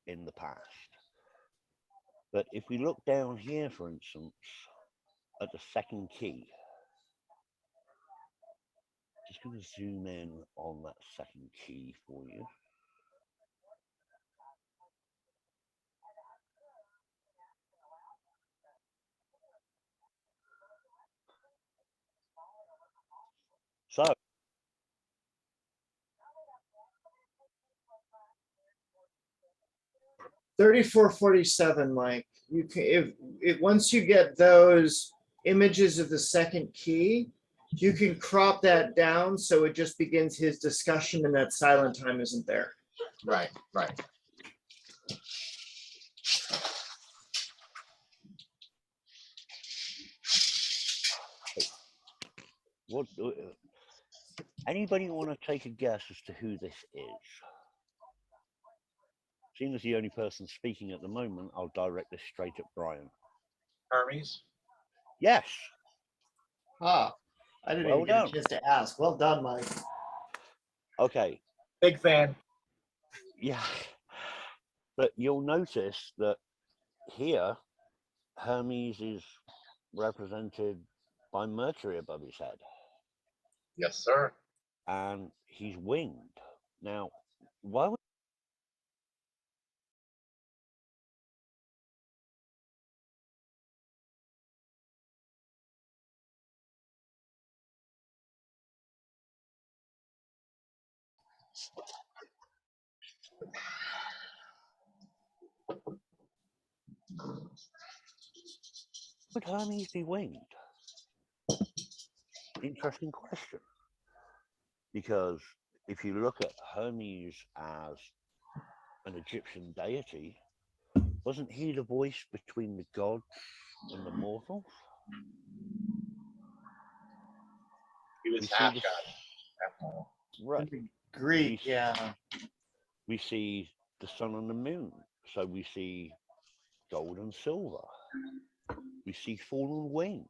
In the past. But if we look down here, for instance, at the second key, just going to zoom in on that second key for you. So 3447, Mike. You can if once you get those images of the second key, you can crop that down so it just begins his discussion and that silent time isn't there. Right. Right. what? Anybody want to take a guess as to who this is? Seeing as the only person speaking at the moment, I'll direct this straight at Brian. Hermes. Yes. Ah, I didn't Well even get done. a chance to ask. Well done, Mike. Okay. Big fan. Yeah. But you'll notice that here, Hermes is represented by Mercury above his head. Yes, sir. And he's winged. Now, why would Hermes be winged? Interesting question. Because if you look at Hermes as an Egyptian deity, wasn't he the voice between the gods in the mortals. He was We see half the- god. Half mortal. Right. Greek, We- yeah. We see the sun and the moon. So we see gold and silver. We see fallen wings.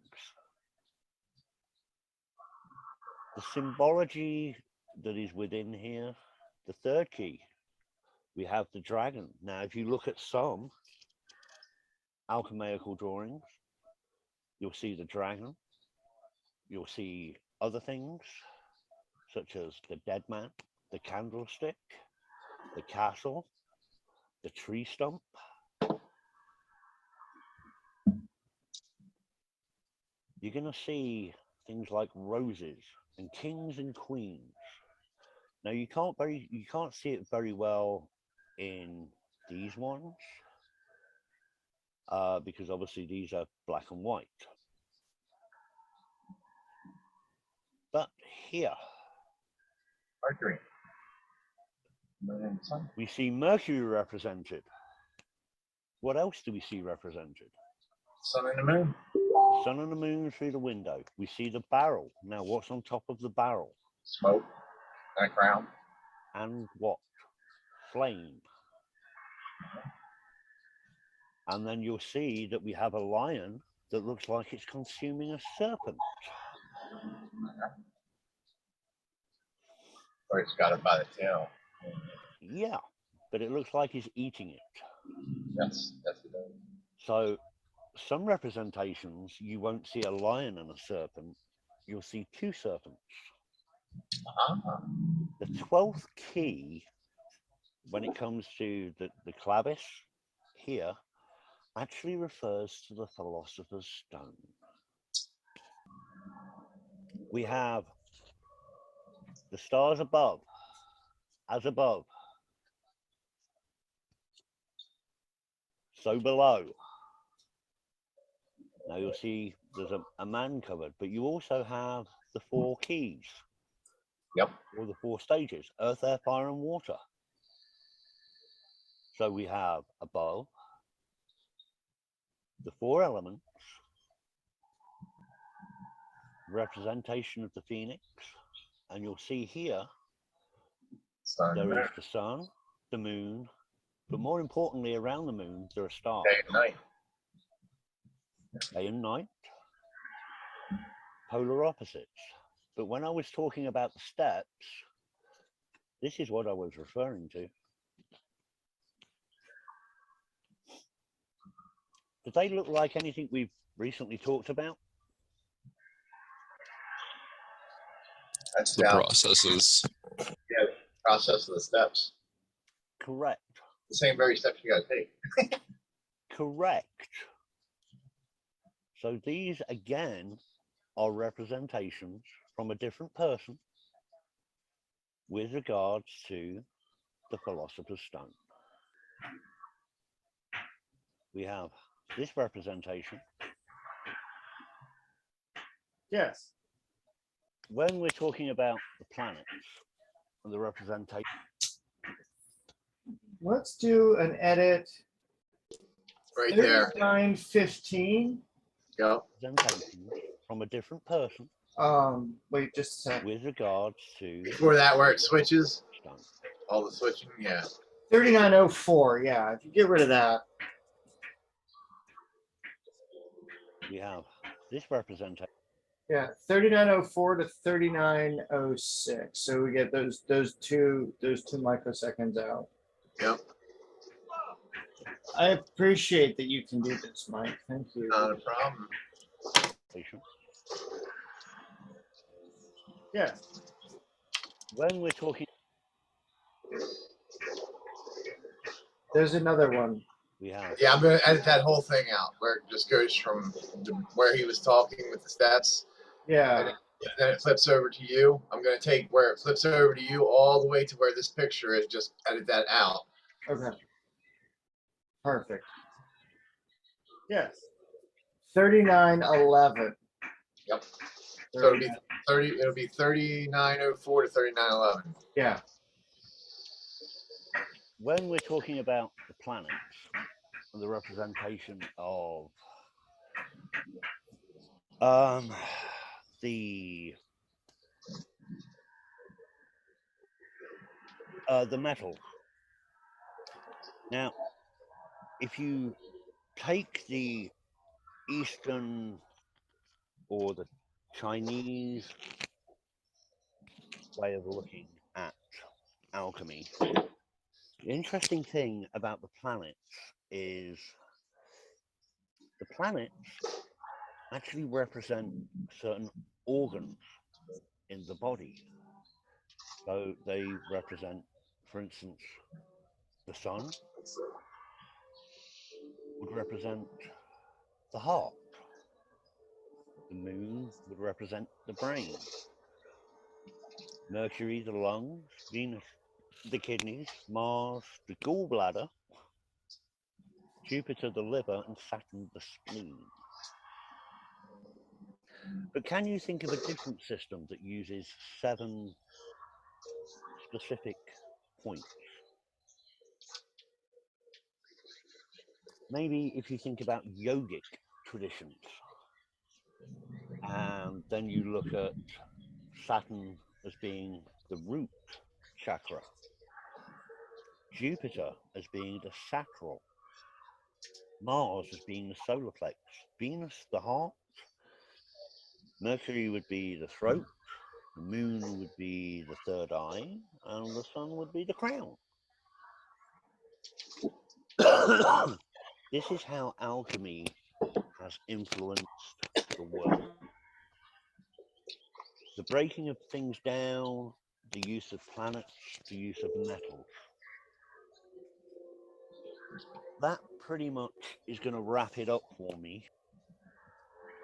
The symbology that is within here, the third key, we have the dragon. Now, if you look at some alchemical drawings, you'll see the dragon. You'll see other things, such as the dead man, the candlestick, the castle, the tree stump. You're going to see things like roses and kings and queens. Now you can't see it very well in these ones because obviously these are black and white. But here Mercury. Moon and sun. we see Mercury represented. What else do we see represented? Sun and the moon. Sun and the moon through the window. We see the barrel. Now what's on top of the barrel? Smoke. Background. And what? Flame. And then you'll see that we have a lion that looks like it's consuming a serpent. Or it's got it by the tail. Yeah, but it looks like he's eating it. Yes, it does. So some representations, you won't see a lion and a serpent. You'll see two serpents. The 12th key, when it comes to the clavis here, actually refers to the philosopher's stone. We have the stars above, as above, so below. Now you'll see there's a man covered, but you also have the 4 keys. Yep. Or the 4 stages, earth, air, fire, and water. So we have above the 4 elements, representation of the phoenix, and you'll see here Sun and there moon. is the sun, the moon, but more importantly around the moon there are stars. Day and night. Day and night, polar opposites. But when I was talking about the steps, this is what I was referring to. Do they look like anything we've recently talked about? That's The down. processes. Yeah, process of the steps. Correct. The same very steps you gotta take. Correct. So these again are representations from a different person with regards to the philosopher's stone. We have this representation. Yes. When we're talking about the planets and the representation, Let's do an edit. Right there. 3915. Go. representations from a different person Wait just a sec. with regards to Before that, where it switches, stone. all the switching, yeah. 3904. Yeah, if you get rid of that. We have this representation. Yeah, 3904 to 3906. So we get those two microseconds out. Yep. I appreciate that you can do this, Mike. Thank you. Not a problem. Yeah. When we're talking, There's another one. we have Yeah, I'm gonna edit that whole thing out where it just goes from where he was talking with the stats. Yeah. Then it flips over to you. I'm gonna take where it flips over to you all the way to where this picture is. Just edit that out. Okay. Perfect. Yes. 3911. Yep. So it'll be 30. It'll be 3904 to 3911. Yeah. when we're talking about the planets and the representation of The metal. Now, if you take the Eastern or the Chinese way of looking at alchemy, the interesting thing about the planets is the planets actually represent certain organs in the body. So they represent, for instance, the sun would represent the heart. The moon would represent the brain. Mercury, the lungs. Venus, the kidneys. Mars, the gallbladder. Jupiter, the liver. And Saturn, the spleen. But can you think of a different system that uses 7 specific points? Maybe if you think about yogic traditions, and then you look at Saturn as being the root chakra, Jupiter as being the sacral, Mars as being the solar plex, Venus the heart, Mercury would be the throat, the moon would be the third eye, and the sun would be the crown. This is how alchemy has influenced the world. The breaking of things down, the use of planets, the use of metals. That pretty much is going to wrap it up for me.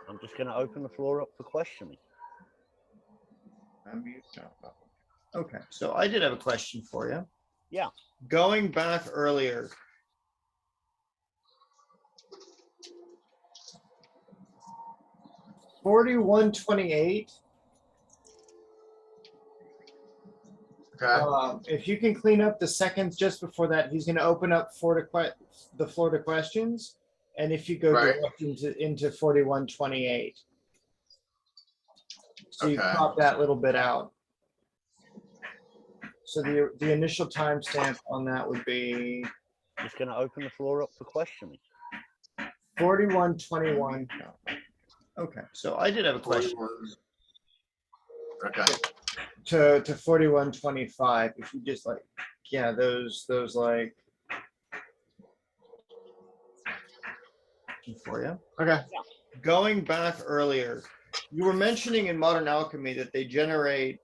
I'm just going to open the floor up for questioning. Okay, so I did have a question for you. Yeah. Going back earlier, $41.28. Okay. If you can clean up the seconds just before that, he's going to open up the floor to questions. And if you go Right. direct into 41.28. So you Okay. pop that little bit out. So the initial timestamp on that would be Just going to open the floor up for questioning. 41.21. Okay, so I did have a question 41. Okay. to 41.25. If you just like, yeah, those like for you. Okay. Going back earlier, you were mentioning in modern alchemy that they generate,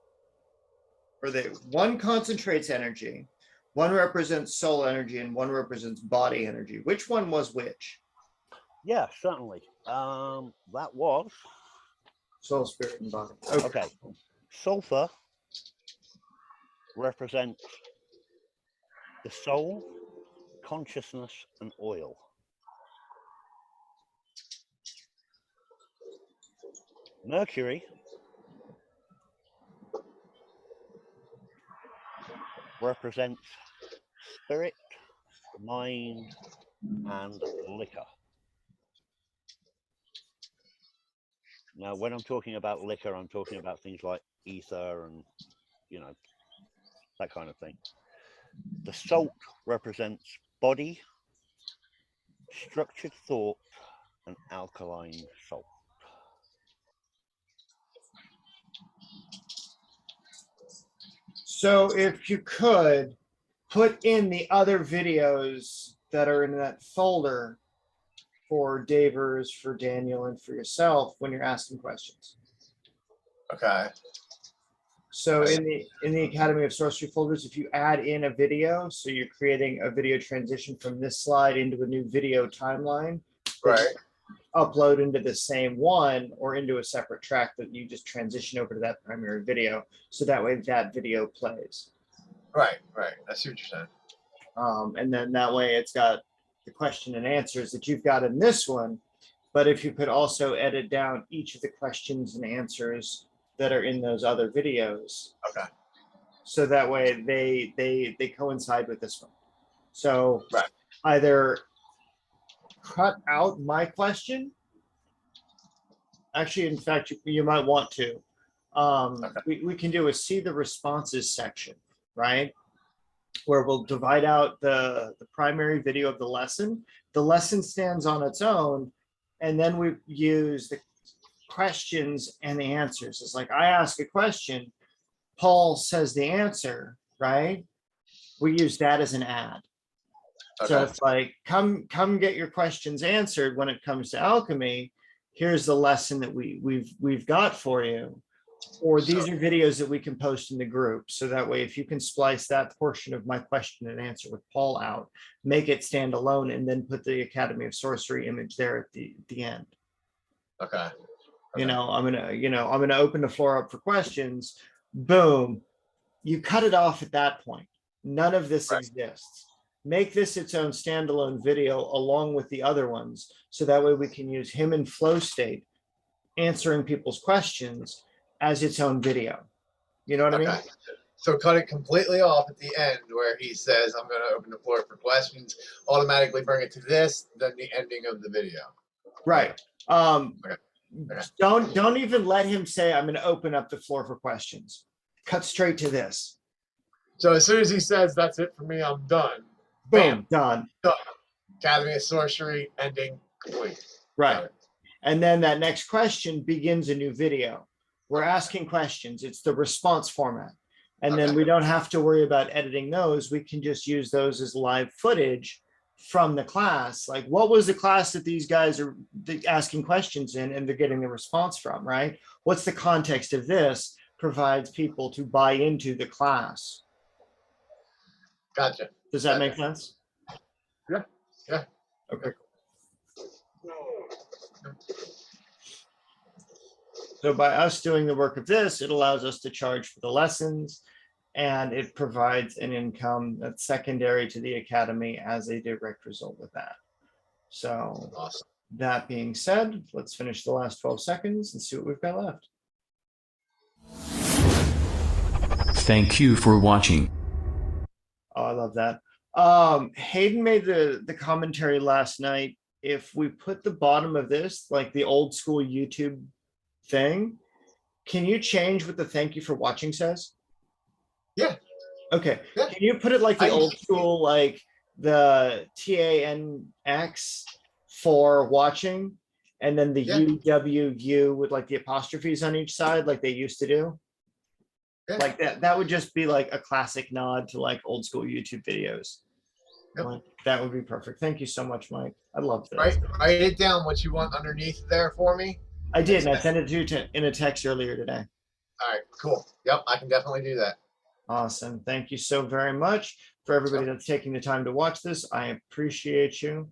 or one concentrates energy, one represents soul energy, and one represents body energy. Which one was which? Yeah, certainly. That was Soul, spirit, and body. okay. Sulfur represents the soul, consciousness, and oil. Mercury represents spirit, mind, and liquor. Now, when I'm talking about liquor, I'm talking about things like ether and, that kind of thing. The salt represents body, structured thought, and alkaline salt. So if you could put in the other videos that are in that folder for Davers, for Daniel, and for yourself when you're asking questions. Okay. So in the Academy of Sorcery folders, if you add in a video, so you're creating a video transition from this slide into a new video timeline, Right. upload into the same one or into a separate track that you just transition over to that primary video. So that way that video plays. Right. I see what you're saying. And then that way it's got the question and answers that you've got in this one. But if you could also edit down each of the questions and answers that are in those other videos. Okay. So that way they coincide with this one. So right. Either cut out my question Actually, in fact, you might want to. Okay. We can do a see the responses section, right? Where we'll divide out the primary video of the lesson. The lesson stands on its own, and then we use the questions and the answers. It's like I ask a question, Paul says the answer, right? We use that as an ad. So Okay. it's like, come get your questions answered when it comes to alchemy. Here's the lesson that we've got for you. Or these So- are videos that we can post in the group. So that way, if you can splice that portion of my question and answer with Paul out, make it stand alone, and then put the Academy of Sorcery image there at the end. Okay. I'm gonna open the floor up for questions. Boom. You cut it off at that point. None of this Right. exists. Make this its own standalone video along with the other ones. So that way we can use him in flow state answering people's questions as its own video. You know what I mean? Okay. So cut it completely off at the end where he says, I'm going to open the floor for questions, automatically bring it to this, then the ending of the video. Right. Okay. Don't even let him say, I'm going to open up the floor for questions. Cut straight to this. So as soon as he says, that's it for me, I'm done. Boom, Bam. done. Academy of Sorcery, ending, complete. Right. Got it. And then that next question begins a new video. We're asking questions. It's the response format. And then Okay. we don't have to worry about editing those. We can just use those as live footage from the class. Like, what was the class that these guys are asking questions in and they're getting the response from, right? What's the context of this? Provides people to buy into the class. Gotcha. Does that make sense? Yeah. Yeah. Okay. So by us doing the work of this, it allows us to charge for the lessons, and it provides an income that's secondary to the academy as a direct result of that. So Awesome. that being said, let's finish the last 12 seconds and see what we've got left. Thank you for watching. Oh, I love that. Hayden made the commentary last night. If we put the bottom of this, like the old school YouTube thing, can you change what the thank you for watching says? Yeah. Okay. Yeah. Can you put it like the I- old school, like the TANX for watching, and then the Yeah. UWU with like the apostrophes on each side, like they used to do? Yeah. Like that would just be like a classic nod to like old school YouTube videos. Yep. Like, that would be perfect. Thank you so much, Mike. I love this. Write it down what you want underneath there for me. I did, and I sent it to you in a text earlier today. All right, cool. Yep, I can definitely do that. Awesome. Thank you so very much for everybody that's taking the time to watch this. I appreciate you.